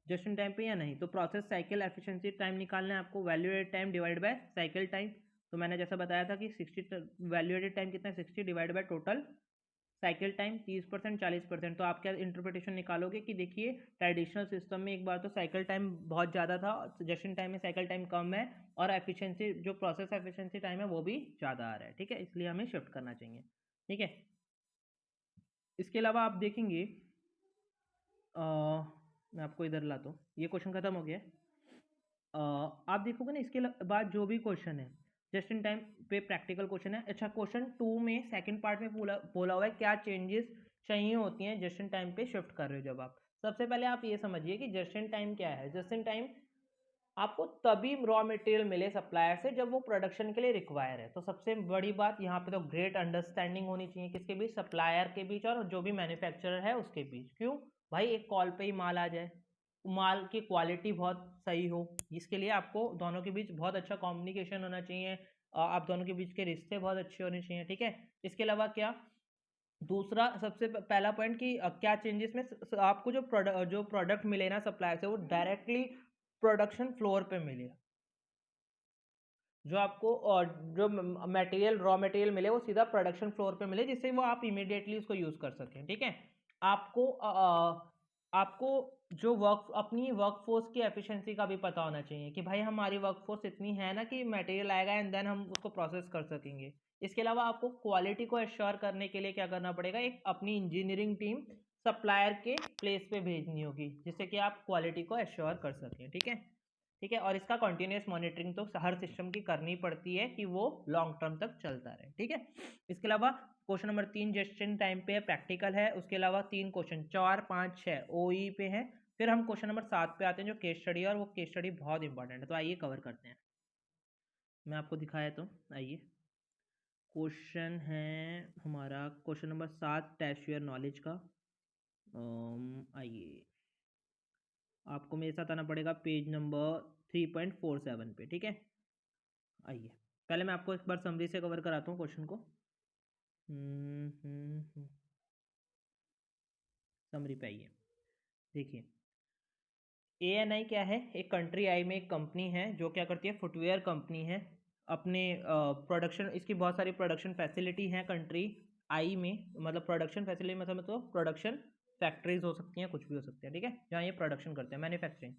S1: जस्ट इन टाइम पे या नहीं। तो प्रोसेस साइकिल एफिशिएंसी टाइम निकालना है आपको, value added time divide by cycle time. तो मैंने जैसा बताया था कि 60 वैल्यू एडेड टाइम कितना है, 60 divide by total cycle time 30% 40%। तो आप क्या इंटरप्रिटेशन निकालोगे कि देखिए ट्रेडिशनल सिस्टम में एक बार तो साइकिल टाइम बहुत ज़्यादा था, जस्ट इन टाइम में साइकिल टाइम कम है, और एफिशिएंसी जो प्रोसेस एफिशिएंसी टाइम है वो भी ज़्यादा आ रहा है। ठीक है, इसलिए हमें शिफ्ट करना चाहिए। ठीक है, इसके अलावा आप देखेंगे, मैं आपको इधर लाता हूँ, ये क्वेश्चन खत्म हो गया है। आप देखोगे ना, इसके बाद जो भी क्वेश्चन है जस्ट इन टाइम पे प्रैक्टिकल क्वेश्चन है। अच्छा, क्वेश्चन 2 में सेकंड पार्ट में बोला हुआ है क्या चेंजेस चाहिए होती हैं जस्ट इन टाइम पे शिफ्ट कर रहे हो जब आप। सबसे पहले आप ये समझिए कि जस्ट इन टाइम क्या है। जस्ट इन टाइम आपको तभी रॉ मटेरियल मिले सप्लायर से जब वो प्रोडक्शन के लिए रिक्वायर है। तो सबसे बड़ी बात यहाँ पे तो ग्रेट अंडरस्टैंडिंग होनी चाहिए किसके बीच, सप्लायर के बीच और जो भी मैन्युफैक्चरर है उसके बीच। क्यों भाई, एक कॉल पे ही माल आ जाए, माल की क्वालिटी बहुत सही हो, इसके लिए आपको दोनों के बीच बहुत अच्छा कम्युनिकेशन होना चाहिए, आप दोनों के बीच के रिश्ते बहुत अच्छे होने चाहिए। ठीक है, इसके अलावा क्या, दूसरा सबसे पहला पॉइंट कि क्या चेंजेस में आपको जो प्रोडक्ट मिले ना सप्लायर से वो डायरेक्टली प्रोडक्शन फ्लोर पे मिले, जो आपको जो मटेरियल रॉ मटेरियल मिले वो सीधा प्रोडक्शन फ्लोर पे मिले, जिससे वो आप इमीडिएटली उसको यूज़ कर सकें। ठीक है, आपको आपको जो अपनी वर्कफोर्स की एफिशिएंसी का भी पता होना चाहिए कि भाई हमारी वर्कफोर्स इतनी है ना कि मटेरियल आएगा एंड देन हम उसको प्रोसेस कर सकेंगे। इसके अलावा आपको क्वालिटी को एश्योर करने के लिए क्या करना पड़ेगा, एक अपनी इंजीनियरिंग टीम सप्लायर के प्लेस पे भेजनी होगी जिससे कि आप क्वालिटी को एश्योर कर सकें। ठीक है, ठीक है, और इसका कंटिन्यूस मॉनिटरिंग तो हर सिस्टम की करनी पड़ती है कि वो लॉन्ग टर्म तक चलता रहे। ठीक है, इसके अलावा question number 3 just in time पे है, प्रैक्टिकल है। उसके अलावा 3 क्वेश्चन 4 5 6 ओई पे है। फिर हम क्वेश्चन नंबर 7 पे आते हैं जो केस स्टडी है, और वो केस स्टडी बहुत इंपॉर्टेंट है, तो आइए कवर करते हैं। मैं आपको दिखाया तो आइए, क्वेश्चन है हमारा question number 7 test your knowledge का। आइए आपको मेरे साथ आना पड़ेगा पेज नंबर 3.47 पे। ठीक है, आइए पहले मैं आपको एक बार समरी से कवर कराता हूँ क्वेश्चन को। समरी पे आइए, देखिए ANI क्या है, एक कंट्री आई में एक कंपनी है जो क्या करती है, फुटवेयर कंपनी है। अपने प्रोडक्शन, इसकी बहुत सारी प्रोडक्शन फैसिलिटी हैं कंट्री आई में, मतलब प्रोडक्शन फैसिलिटी मतलब तो प्रोडक्शन फैक्ट्रीज हो सकती हैं, कुछ भी हो सकती है। ठीक है, जहाँ ये प्रोडक्शन करते हैं, मैन्युफैक्चरिंग।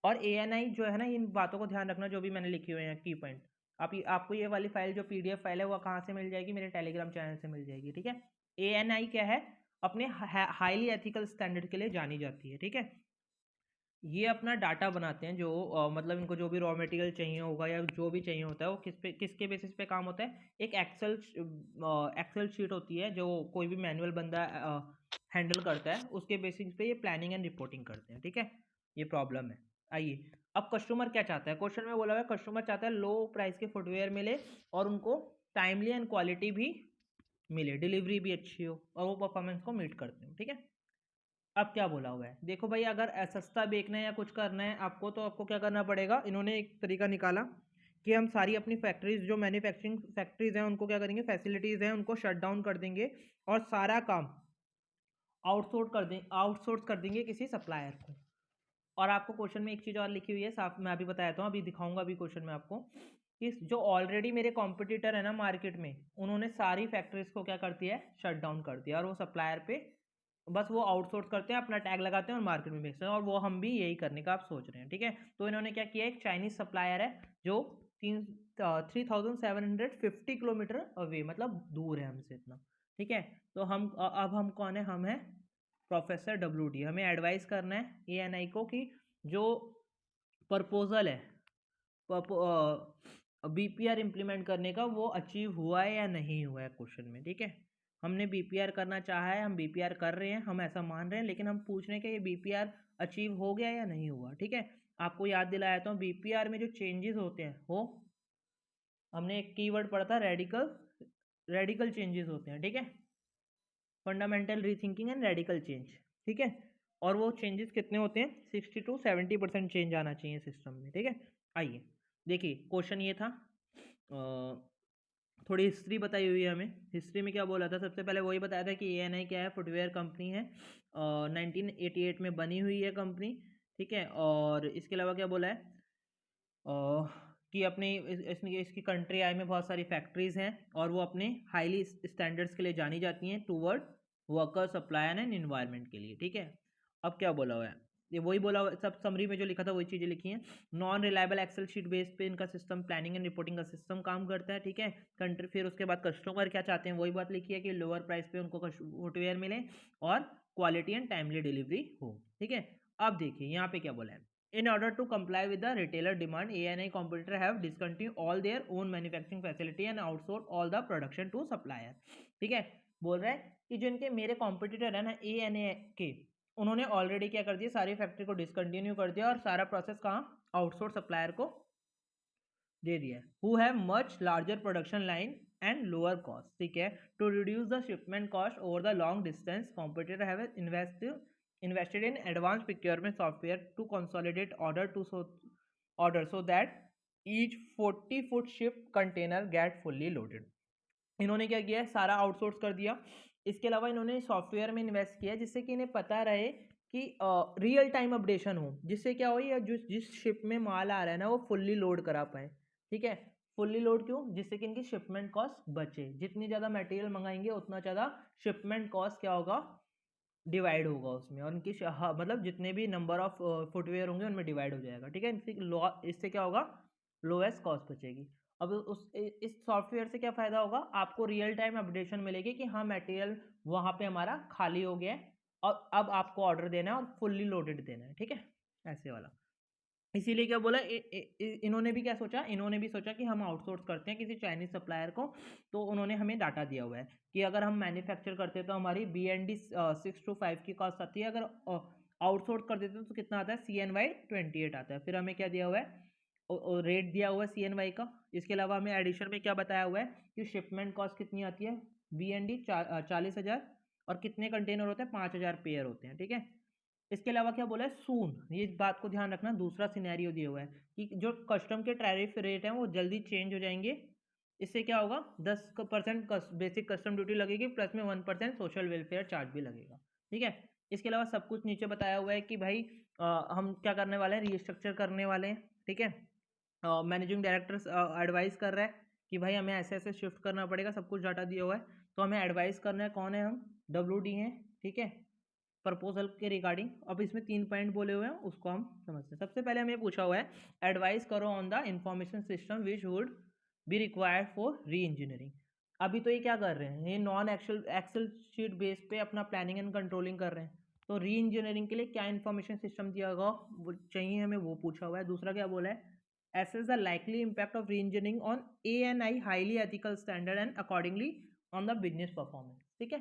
S1: और ANI जो है ना, इन बातों को ध्यान रखना जो भी मैंने लिखी हुई है की पॉइंट। आपको ये वाली फाइल जो PDF फाइल है वो कहाँ से मिल जाएगी, मेरे टेलीग्राम चैनल से मिल जाएगी। ठीक है, ANI क्या है, अपने हाईली एथिकल स्टैंडर्ड के लिए जानी जाती है। ठीक है, ये अपना डाटा बनाते हैं जो मतलब इनको जो भी रॉ मटेरियल चाहिए होगा या जो भी चाहिए होता है वो किसके बेसिस पे काम होता है, एक एक्सेल शीट होती है जो कोई भी मैनुअल बंदा हैंडल करता है, उसके बेसिस पे ये प्लानिंग एंड रिपोर्टिंग करते हैं। ठीक है, ये प्रॉब्लम है। आइए, अब कस्टमर क्या चाहता है, क्वेश्चन में बोला हुआ है कस्टमर चाहता है लो प्राइस के फुटवेयर मिले और उनको टाइमली एंड क्वालिटी भी मिले, डिलीवरी भी अच्छी हो और वो परफॉर्मेंस को मीट करते हो। ठीक है, अब क्या बोला हुआ है, देखो भाई अगर सस्ता बेचना है या कुछ करना है आपको, तो आपको क्या करना पड़ेगा, इन्होंने एक तरीका निकाला कि हम सारी अपनी फैक्ट्रीज जो मैन्युफैक्चरिंग फैक्ट्रीज हैं उनको क्या करेंगे, फैसिलिटीज़ हैं उनको शट डाउन कर देंगे और सारा काम आउटसोर्स कर देंगे किसी सप्लायर को। और आपको क्वेश्चन में एक चीज़ और लिखी हुई है, साफ मैं अभी बताया था, अभी दिखाऊंगा अभी क्वेश्चन में आपको, कि जो ऑलरेडी मेरे कॉम्पिटिटर है ना मार्केट में, उन्होंने सारी फैक्ट्रीज को क्या कर दिया है, शट डाउन कर दिया, और वो सप्लायर पे बस वो आउटसोर्स करते हैं, अपना टैग लगाते हैं और मार्केट में बेचते हैं, और वो हम भी यही करने का आप सोच रहे हैं। ठीक है, तो इन्होंने क्या किया, एक चाइनीज सप्लायर है जो 3750 किलोमीटर अवे, मतलब दूर है हमसे इतना। ठीक है, तो अब हम कौन है, हम है प्रोफेसर WD। हमें एडवाइस करना है ANI को कि जो प्रपोजल है BPR इम्प्लीमेंट करने का वो अचीव हुआ है या नहीं हुआ है क्वेश्चन में। ठीक है, हमने बीपीआर करना चाहा है, हम बीपीआर कर रहे हैं, हम ऐसा मान रहे हैं, लेकिन हम पूछ रहे हैं कि ये बीपीआर अचीव हो गया या नहीं हुआ। ठीक है, आपको याद दिलाया था बीपीआर में जो चेंजेस होते हैं वो हमने एक कीवर्ड पढ़ा था, रेडिकल चेंजेस होते हैं। ठीक है, fundamental rethinking and radical change. ठीक है, और वो चेंजेस कितने होते हैं, 60 to 70% चेंज आना चाहिए सिस्टम में। ठीक है, आइए देखिए क्वेश्चन ये था, थोड़ी हिस्ट्री बताई हुई है हमें। हिस्ट्री में क्या बोला था, सबसे पहले वही बताया था कि ANI क्या है, फुटवेयर कंपनी है, 1988 में बनी हुई है कंपनी। ठीक है, और इसके अलावा क्या बोला है कि अपने इसकी कंट्री आई में बहुत सारी फैक्ट्रीज हैं और वो अपने हाईली स्टैंडर्ड्स के लिए जानी जाती हैं toward worker supply and environment के लिए। ठीक है, अब क्या बोला हुआ है, ये वही बोला हुआ सब समरी में जो लिखा था वही चीज़ें लिखी हैं। Non reliable Excel sheet base पे इनका सिस्टम, प्लानिंग एंड रिपोर्टिंग का सिस्टम काम करता है। ठीक है, कंट्री, फिर उसके बाद कस्टमर क्या चाहते हैं वही बात लिखी है कि लोअर प्राइस पे उनको फुटवेयर मिले और क्वालिटी एंड टाइमली डिलीवरी हो। ठीक है, अब देखिए यहाँ पे क्या बोला है, in order to comply with the retailer demand, ANI competitor have discontinued all their own manufacturing facility and outsourced all the production to supplier। ठीक है, बोल रहा है कि जो इनके मेरे कॉम्पिटिटर है ना ANI के, उन्होंने ऑलरेडी क्या कर दिया, सारी फैक्ट्री को डिसकंटिन्यू कर दिया और सारा प्रोसेस कहाँ, आउटसोर्स सप्लायर को दे दिया है। Who have much larger production line and lower cost. ठीक है, to reduce the shipment cost over the long distance, competitor have invested in advanced procurement software to consolidate order so that each 40-foot ship container get fully loaded। इन्होंने क्या किया है, सारा outsource कर दिया। इसके अलावा इन्होंने सॉफ्टवेयर में इन्वेस्ट किया जिससे कि इन्हें पता रहे कि रियल टाइम अपडेशन हो, जिससे क्या हो, या जिस शिप में माल आ रहा है ना वो फुल्ली लोड करा पाए। ठीक है, फुल्ली लोड क्यों, जिससे कि इनकी शिपमेंट कॉस्ट बचे। जितनी ज़्यादा मटेरियल मंगाएंगे उतना ज़्यादा शिपमेंट कॉस्ट क्या होगा, डिवाइड होगा उसमें, और इनकी मतलब जितने भी नंबर ऑफ फुटवेयर होंगे उनमें डिवाइड हो जाएगा। ठीक है, इससे क्या होगा, लोएस्ट कॉस्ट बचेगी। अब इस सॉफ्टवेयर से क्या फ़ायदा होगा, आपको रियल टाइम अपडेशन मिलेगी कि हाँ मटेरियल वहाँ पे हमारा खाली हो गया है और अब आपको ऑर्डर देना है और फुल्ली लोडेड देना है। ठीक है, ऐसे वाला। इसीलिए क्या बोला, इन्होंने भी क्या सोचा, इन्होंने भी सोचा कि हम आउटसोर्स करते हैं किसी चाइनीज सप्लायर को, तो उन्होंने हमें डाटा दिया हुआ है कि अगर हम मैन्युफैक्चर करते हैं तो हमारी BND 6 to 5 की कॉस्ट आती है, अगर आउटसोर्स कर देते हैं तो कितना आता है, CNY 28 आता है। फिर हमें क्या दिया हुआ है, रेट दिया हुआ है CNY का। इसके अलावा हमें एडिशन में क्या बताया हुआ है कि शिपमेंट कॉस्ट कितनी आती है, BND 40,000 और कितने कंटेनर होते हैं, 5,000 पेयर होते हैं। ठीक है, इसके अलावा क्या बोला है, सून, ये इस बात को ध्यान रखना, दूसरा सिनेरियो दिया हुआ है कि जो कस्टम के टैरिफ रेट हैं वो जल्दी चेंज हो जाएंगे। इससे क्या होगा, 10% बेसिक कस्टम ड्यूटी लगेगी, प्लस में 1% सोशल वेलफेयर चार्ज भी लगेगा। ठीक है, इसके अलावा सब कुछ नीचे बताया हुआ है कि भाई हम क्या करने वाले हैं, रीस्ट्रक्चर करने वाले हैं। ठीक है, मैनेजिंग डायरेक्टर एडवाइस कर रहा है कि भाई हमें ऐसे ऐसे शिफ्ट करना पड़ेगा, सब कुछ डाटा दिया हुआ है, तो हमें एडवाइस करना है, कौन है, हम WD हैं। ठीक है, प्रपोजल के रिगार्डिंग। अब इसमें 3 पॉइंट बोले हुए हैं, उसको हम समझते हैं। सबसे पहले हमें पूछा हुआ है, एडवाइस करो on the information system which would be required for री इंजीनियरिंग। अभी तो ये क्या कर रहे हैं, ये नॉन एक्सेल शीट बेस पे अपना प्लानिंग एंड कंट्रोलिंग कर रहे हैं, तो री इंजीनियरिंग के लिए क्या इन्फॉर्मेशन सिस्टम दिया होगा वो चाहिए हमें, वो पूछा हुआ है। दूसरा क्या बोला है, assess the likely impact of re-engineering on ANI highly ethical standard and accordingly on the business performance। ठीक है,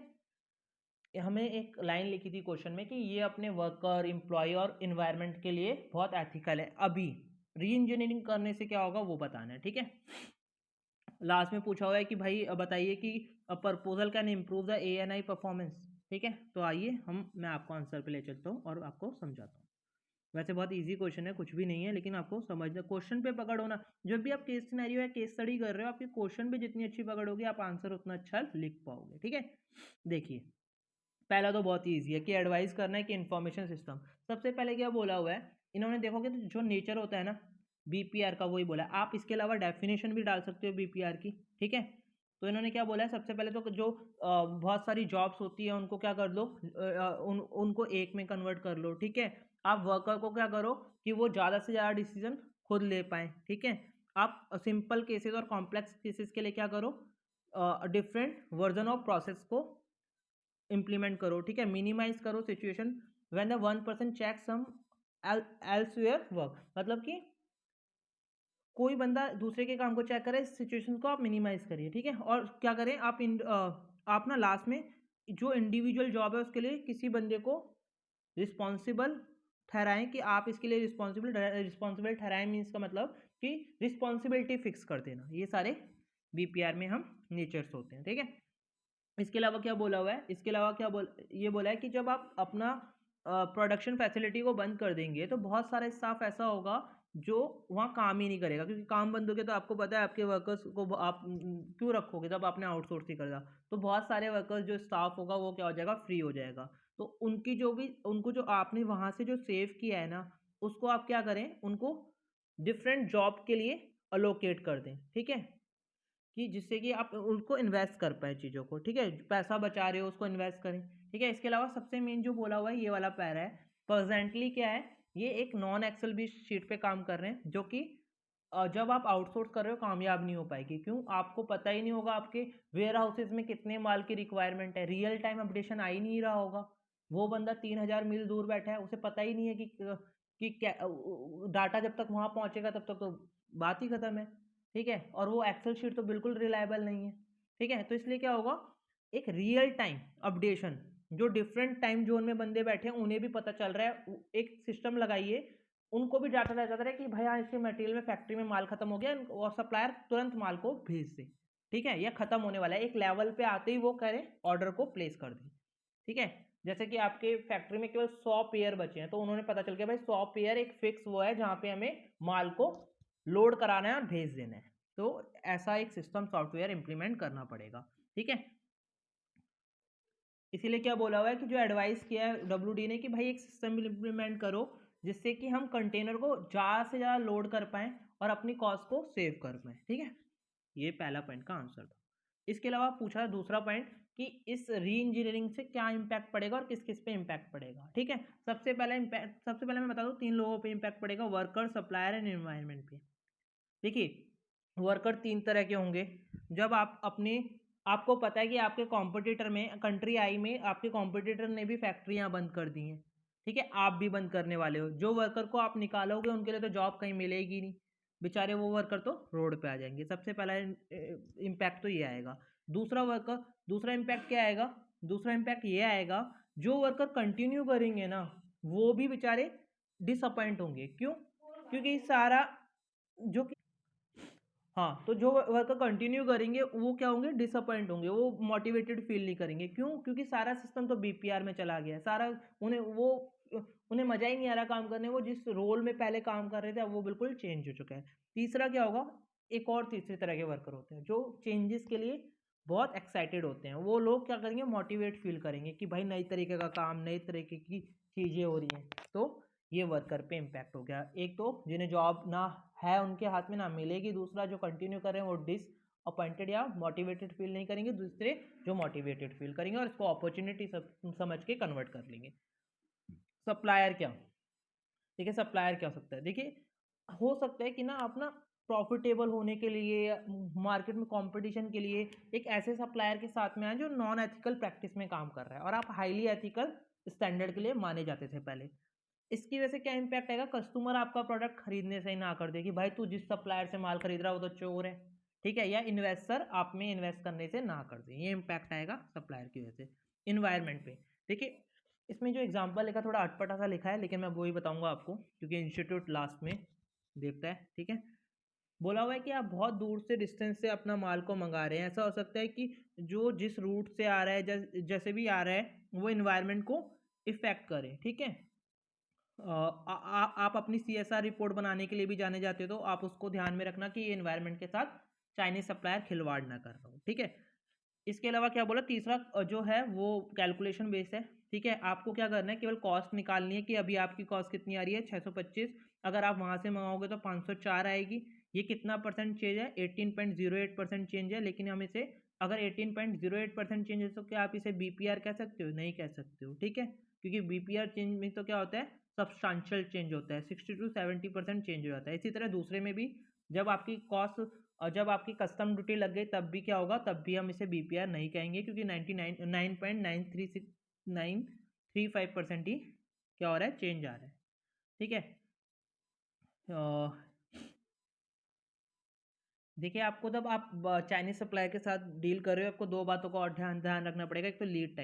S1: हमें एक लाइन लिखी थी क्वेश्चन में कि ये अपने वर्कर, एम्प्लॉय और इन्वायरमेंट के लिए बहुत एथिकल है। अभी री इंजीनियरिंग करने से क्या होगा वो बताना है। ठीक है, लास्ट में पूछा हुआ है कि भाई बताइए कि proposal can improve the ANI performance. ठीक है, तो आइए मैं आपको आंसर पे ले चलता हूँ और आपको समझाता हूँ। वैसे बहुत इजी क्वेश्चन है, कुछ भी नहीं है, लेकिन आपको समझना, क्वेश्चन पे पकड़ होना। जब भी आप केस सिनेरियो या केस स्टडी कर रहे हो, आपके क्वेश्चन पे जितनी अच्छी पकड़ होगी आप आंसर उतना अच्छा लिख पाओगे। ठीक है, देखिए पहला तो बहुत ही ईजी है कि एडवाइस करना है कि इन्फॉर्मेशन सिस्टम। सबसे पहले क्या बोला हुआ है, इन्होंने देखोगे तो जो नेचर होता है ना बीपीआर का, वही बोला है। आप इसके अलावा डेफिनेशन भी डाल सकते हो बीपीआर की। ठीक है, तो इन्होंने क्या बोला है, सबसे पहले तो जो बहुत सारी जॉब्स होती है उनको क्या कर लो, उनको एक में कन्वर्ट कर लो। ठीक है, आप वर्कर को क्या करो कि वो ज़्यादा से ज़्यादा डिसीजन खुद ले पाए। ठीक है, आप सिंपल केसेस और कॉम्प्लेक्स केसेस के लिए क्या करो, डिफरेंट वर्जन ऑफ प्रोसेस को इम्प्लीमेंट करो। ठीक है, मिनिमाइज करो situation when the one person check some elsewhere work, मतलब कि कोई बंदा दूसरे के काम को चेक करे, इस सिचुएशन को आप मिनिमाइज करिए। ठीक है, और क्या करें आप आप ना लास्ट में जो इंडिविजुअल जॉब है उसके लिए किसी बंदे को रिस्पॉन्सिबल ठहराएं कि आप इसके लिए रिस्पॉन्सिबल ठहराएं, मीन्स का मतलब कि रिस्पॉन्सिबिलिटी फिक्स कर देना। ये सारे बीपीआर में हम नेचर्स होते हैं, ठीक है। इसके अलावा क्या बोला हुआ है, इसके अलावा ये बोला है कि जब आप अपना प्रोडक्शन फैसिलिटी को बंद कर देंगे तो बहुत सारा स्टाफ ऐसा होगा जो वहाँ काम ही नहीं करेगा, क्योंकि काम बंद हो गया तो आपको पता है आपके वर्कर्स को आप क्यों रखोगे जब आपने आउटसोर्स ही कर दिया। तो बहुत सारे वर्कर्स जो स्टाफ होगा वो क्या हो जाएगा, फ्री हो जाएगा। तो उनकी जो भी उनको जो आपने वहाँ से जो सेव किया है ना, उसको आप क्या करें, उनको डिफरेंट जॉब के लिए अलोकेट कर दें, ठीक है, कि जिससे कि आप उनको इन्वेस्ट कर पाए चीज़ों को, ठीक है, पैसा बचा रहे हो उसको इन्वेस्ट करें, ठीक है। इसके अलावा सबसे मेन जो बोला हुआ है ये वाला पैरा है, प्रेजेंटली क्या है, ये एक नॉन एक्सेल बेस्ड शीट पे काम कर रहे हैं, जो कि जब आप आउटसोर्स कर रहे हो कामयाब नहीं हो पाएगी। क्यों? आपको पता ही नहीं होगा आपके वेयर हाउसेज में कितने माल की रिक्वायरमेंट है, रियल टाइम अपडेशन आ ही नहीं रहा होगा। वो बंदा 3000 मील दूर बैठा है, उसे पता ही नहीं है कि क्या डाटा जब तक वहां पहुंचेगा तब तक तो बात ही खत्म है, ठीक है। और वो एक्सेल शीट तो बिल्कुल रिलायबल नहीं है, ठीक है। तो इसलिए क्या होगा, एक रियल टाइम अपडेशन, जो डिफरेंट टाइम जोन में बंदे बैठे हैं उन्हें भी पता चल रहा है, एक सिस्टम लगाइए, उनको भी डाटा रह जाता है कि भाई हाँ इसके मटेरियल में फैक्ट्री में माल खत्म हो गया और सप्लायर तुरंत माल को भेज दे, ठीक है, या खत्म होने वाला है, एक लेवल पे आते ही वो करें ऑर्डर को प्लेस कर दें, ठीक है। जैसे कि आपके फैक्ट्री में केवल 100 पेयर बचे हैं, तो उन्होंने पता चल गया भाई 100 पेयर एक फिक्स वो है जहाँ पे हमें माल को लोड कराना है और भेज देना है। तो ऐसा एक सिस्टम सॉफ्टवेयर इंप्लीमेंट करना पड़ेगा, ठीक है। इसीलिए क्या बोला हुआ है कि जो एडवाइस किया है डब्ल्यूडी ने कि भाई एक सिस्टम इंप्लीमेंट करो जिससे कि हम कंटेनर को ज़्यादा से ज़्यादा लोड कर पाएँ और अपनी कॉस्ट को सेव कर पाएँ, ठीक है। ये पहला पॉइंट का आंसर था। इसके अलावा पूछा दूसरा पॉइंट कि इस री इंजीनियरिंग से क्या इम्पैक्ट पड़ेगा और किस किस पे इम्पैक्ट पड़ेगा, ठीक है। सबसे पहले मैं बता दूं 3 लोगों पे इम्पैक्ट पड़ेगा, वर्कर, सप्लायर एंड एनवायरनमेंट पे। देखिए, वर्कर 3 तरह के होंगे। जब आप अपने आपको पता है कि आपके कॉम्पिटिटर में कंट्री आई में आपके कॉम्पिटिटर ने भी फैक्ट्रियां बंद कर दी हैं, ठीक है, आप भी बंद करने वाले हो, जो वर्कर को आप निकालोगे उनके लिए तो जॉब कहीं मिलेगी नहीं, बेचारे वो वर्कर तो रोड पे आ जाएंगे। सबसे पहला इम्पैक्ट तो ये आएगा। दूसरा इम्पैक्ट क्या आएगा, दूसरा इम्पैक्ट ये आएगा, जो वर्कर कंटिन्यू करेंगे ना वो भी बेचारे डिसअपॉइंट होंगे। क्यों? क्योंकि सारा जो कि हाँ, तो जो वर्कर कंटिन्यू करेंगे वो क्या होंगे, डिसअपॉइंट होंगे, वो मोटिवेटेड फील नहीं करेंगे। क्यों? क्योंकि सारा सिस्टम तो बीपीआर में चला गया है, सारा उन्हें मजा ही नहीं आ रहा काम करने, वो जिस रोल में पहले काम कर रहे थे अब वो बिल्कुल चेंज हो चुका है। तीसरा क्या होगा, एक और तीसरे तरह के वर्कर होते हैं जो चेंजेस के लिए बहुत एक्साइटेड होते हैं। वो लोग क्या करेंगे, मोटिवेट फील करेंगे कि भाई नई तरीके का काम, नई तरीके की चीज़ें हो रही हैं। तो ये वर्कर पे इम्पैक्ट हो गया। एक तो जिन्हें जॉब ना है उनके हाथ में ना मिलेगी, दूसरा जो कंटिन्यू कर रहे हैं वो डिसअपॉइंटेड या मोटिवेटेड फील नहीं करेंगे, दूसरे जो मोटिवेटेड फील करेंगे और इसको अपॉर्चुनिटी समझ के कन्वर्ट कर लेंगे। सप्लायर क्या, ठीक है, सप्लायर क्या हो सकता है, देखिए हो सकता है कि ना आप ना प्रॉफिटेबल होने के लिए, मार्केट में कंपटीशन के लिए एक ऐसे सप्लायर के साथ में आए जो नॉन एथिकल प्रैक्टिस में काम कर रहा है और आप हाईली एथिकल स्टैंडर्ड के लिए माने जाते थे पहले। इसकी वजह से क्या इम्पैक्ट आएगा, कस्टमर आपका प्रोडक्ट खरीदने से ही ना कर दे कि भाई तू जिस सप्लायर से माल खरीद रहा है वो तो चोर है, ठीक है, या इन्वेस्टर आप में इन्वेस्ट करने से ना कर दे। ये इम्पैक्ट आएगा सप्लायर की वजह से। इन्वायरमेंट पे देखिए, इसमें जो एग्जाम्पल लिखा थोड़ा अटपटा सा लिखा है, लेकिन मैं वो ही बताऊंगा आपको क्योंकि इंस्टीट्यूट लास्ट में देखता है, ठीक है। बोला हुआ है कि आप बहुत दूर से डिस्टेंस से अपना माल को मंगा रहे हैं, ऐसा हो सकता है कि जो जिस रूट से आ रहा है, जैसे भी आ रहा है वो इन्वायरमेंट को इफेक्ट करे, ठीक है। आप अपनी सीएसआर रिपोर्ट बनाने के लिए भी जाने जाते हो, तो आप उसको ध्यान में रखना कि ये एनवायरनमेंट के साथ चाइनीज सप्लायर खिलवाड़ ना कर रहा हो, ठीक है। इसके अलावा क्या बोला, तीसरा जो है वो कैलकुलेशन बेस्ड है, ठीक है। आपको क्या करना है, केवल कॉस्ट निकालनी है कि अभी आपकी कॉस्ट कितनी आ रही है, 625, अगर आप वहाँ से मंगाओगे तो 504 आएगी। ये कितना परसेंट चेंज है, 18.08% चेंज है, लेकिन हम इसे अगर 18.08% चेंज है तो क्या आप इसे बीपीआर कह सकते हो, नहीं कह सकते हो, ठीक है, क्योंकि बीपीआर चेंज में तो क्या होता है, सब्सटेंशियल चेंज होता है, 60 to 70% चेंज हो जाता है। इसी तरह दूसरे में भी जब आपकी कॉस्ट और जब आपकी कस्टम ड्यूटी लग गई तब भी क्या होगा, तब भी हम इसे बीपीआर नहीं कहेंगे क्योंकि 99.935% ही क्या हो रहा है, चेंज आ रहा है, ठीक है। देखिए आपको जब आप चाइनीज सप्लायर के साथ डील कर रहे हो, आपको दो बातों का और ध्यान ध्यान रखना पड़ेगा। एक तो लीड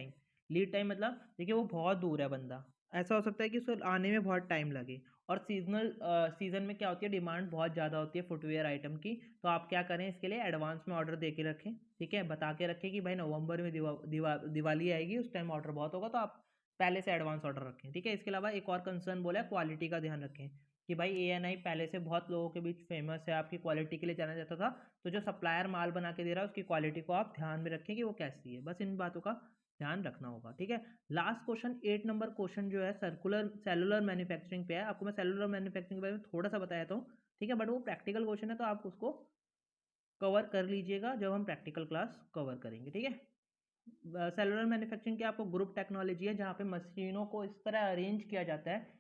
S1: टाइम मतलब देखिए वो बहुत दूर है बंदा, ऐसा हो सकता है कि उसको आने में बहुत टाइम लगे। और सीजन में क्या होती है, डिमांड बहुत ज़्यादा होती है फुटवेयर आइटम की। तो आप क्या करें, इसके लिए एडवांस में ऑर्डर दे के रखें, ठीक है, बता के रखें कि भाई नवंबर में दिवाली आएगी, उस टाइम ऑर्डर बहुत होगा, तो आप पहले से एडवांस ऑर्डर रखें, ठीक है। इसके अलावा एक और कंसर्न बोला है, क्वालिटी का ध्यान रखें कि भाई ANI पहले से बहुत लोगों के बीच फेमस है, आपकी क्वालिटी के लिए जाना जाता था। तो जो सप्लायर माल बना के दे रहा है उसकी क्वालिटी को आप ध्यान में रखें कि वो कैसी है, बस इन बातों का ध्यान रखना होगा, ठीक है। लास्ट क्वेश्चन 8 नंबर क्वेश्चन जो है सेलुलर मैन्युफैक्चरिंग पे है। आपको मैं सेलुलर मैन्युफैक्चरिंग के बारे में थोड़ा सा बताया था, ठीक है, बट वो प्रैक्टिकल क्वेश्चन है तो आप उसको कवर कर लीजिएगा जब हम प्रैक्टिकल क्लास कवर करेंगे, ठीक है। सेलुलर मैन्युफैक्चरिंग की आपको ग्रुप टेक्नोलॉजी है, जहाँ पे मशीनों को इस तरह अरेंज किया जाता है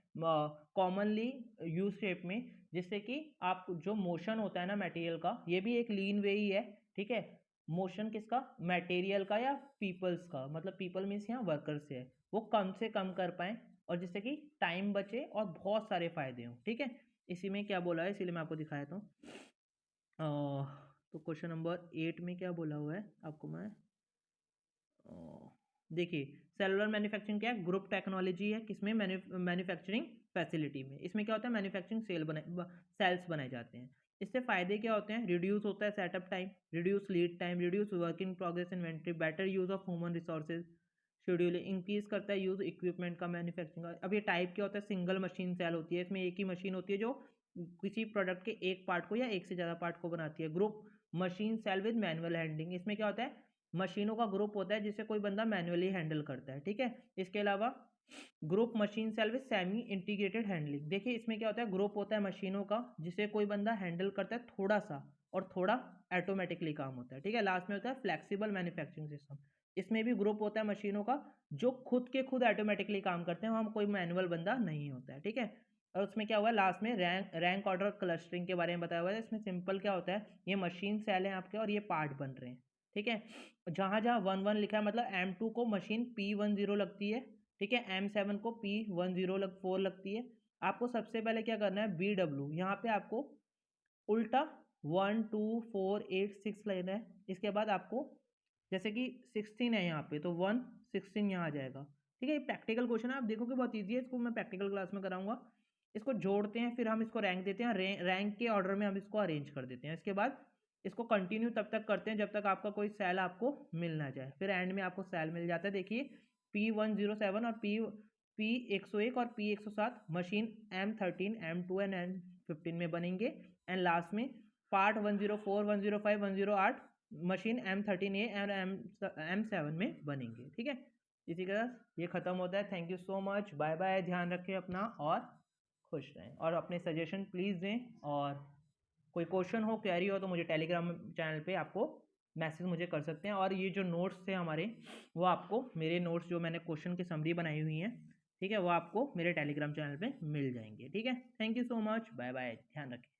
S1: कॉमनली यू शेप में, जिससे कि आप जो मोशन होता है ना मटेरियल का, ये भी एक लीन वे ही है, ठीक है। मोशन किसका, मटेरियल का या पीपल्स का, मतलब पीपल मीन्स यहाँ वर्कर्स है, वो कम से कम कर पाए और जिससे कि टाइम बचे और बहुत सारे फायदे हों, ठीक है। इसी में क्या बोला है, इसीलिए मैं आपको दिखाया था। तो क्वेश्चन नंबर 8 में क्या बोला हुआ है आपको मैं देखिए, सेलुलर मैन्युफैक्चरिंग क्या है, ग्रुप टेक्नोलॉजी है, किसमें, मैन्युफैक्चरिंग फैसिलिटी में। इसमें क्या होता है, मैन्युफैक्चरिंग सेल्स बनाए जाते हैं। इससे फायदे क्या होते हैं, रिड्यूस होता है setup time, reduce lead time, reduce work in progress inventory, better use of human resources, scheduling, increase करता है यूज इक्विपमेंट का मैन्युफैक्चरिंग। अब ये टाइप क्या होता है, सिंगल मशीन सेल होती है, इसमें एक ही मशीन होती है जो किसी प्रोडक्ट के एक पार्ट को या एक से ज़्यादा पार्ट को बनाती है। Group machine cell with manual handling, इसमें क्या होता है, मशीनों का ग्रुप होता है जिसे कोई बंदा मैनुअली हैंडल करता है, ठीक है। इसके अलावा group machine cell with semi integrated handling, देखिए इसमें क्या होता है, ग्रुप होता है मशीनों का जिसे कोई बंदा हैंडल करता है थोड़ा सा, और थोड़ा ऑटोमेटिकली काम होता है, ठीक है। लास्ट में होता है फ्लेक्सिबल मैन्युफैक्चरिंग सिस्टम, इसमें भी ग्रुप होता है मशीनों का जो खुद के खुद ऑटोमेटिकली काम करते हैं, वहाँ कोई मैनुअल बंदा नहीं होता है, ठीक है। और उसमें क्या हुआ लास्ट में, रैंक ऑर्डर क्लस्टरिंग के बारे में बताया हुआ है। इसमें सिंपल क्या होता है, ये मशीन सेल हैं आपके और ये पार्ट बन रहे हैं, ठीक है। जहाँ जहाँ 1 1 लिखा है मतलब M2 को मशीन P10 लगती है, ठीक है, M7 को P4 लगती है। आपको सबसे पहले क्या करना है, BW यहाँ पे आपको उल्टा 1 2 4 8 6 लेना है। इसके बाद आपको जैसे कि 16 है यहाँ पे तो 1 16 यहाँ आ जाएगा, ठीक है। ये प्रैक्टिकल क्वेश्चन है, आप देखोगे बहुत ईजी है, इसको मैं प्रैक्टिकल क्लास में कराऊंगा। इसको जोड़ते हैं, फिर हम इसको रैंक देते हैं, रैंक के ऑर्डर में हम इसको अरेंज कर देते हैं। इसके बाद इसको कंटिन्यू तब तक करते हैं जब तक आपका कोई सेल आपको मिल ना जाए, फिर एंड में आपको सेल मिल जाता है। देखिए P107 और P101 और P107 machine M13 M2 and M15 में बनेंगे, एंड लास्ट में पार्ट 104 105 108 मशीन M13A और M7 में बनेंगे, ठीक है। इसी के साथ ये खत्म होता है। Thank you so much, bye bye, ध्यान रखें अपना और खुश रहें, और अपने सजेशन प्लीज़ दें, और कोई क्वेश्चन हो, क्वेरी हो तो मुझे टेलीग्राम चैनल पे आपको मैसेज मुझे कर सकते हैं। और ये जो नोट्स थे हमारे, वो आपको मेरे नोट्स जो मैंने क्वेश्चन की समरी बनाई हुई हैं, ठीक है, वो आपको मेरे टेलीग्राम चैनल पे मिल जाएंगे, ठीक है। Thank you so much, bye bye, ध्यान रखें।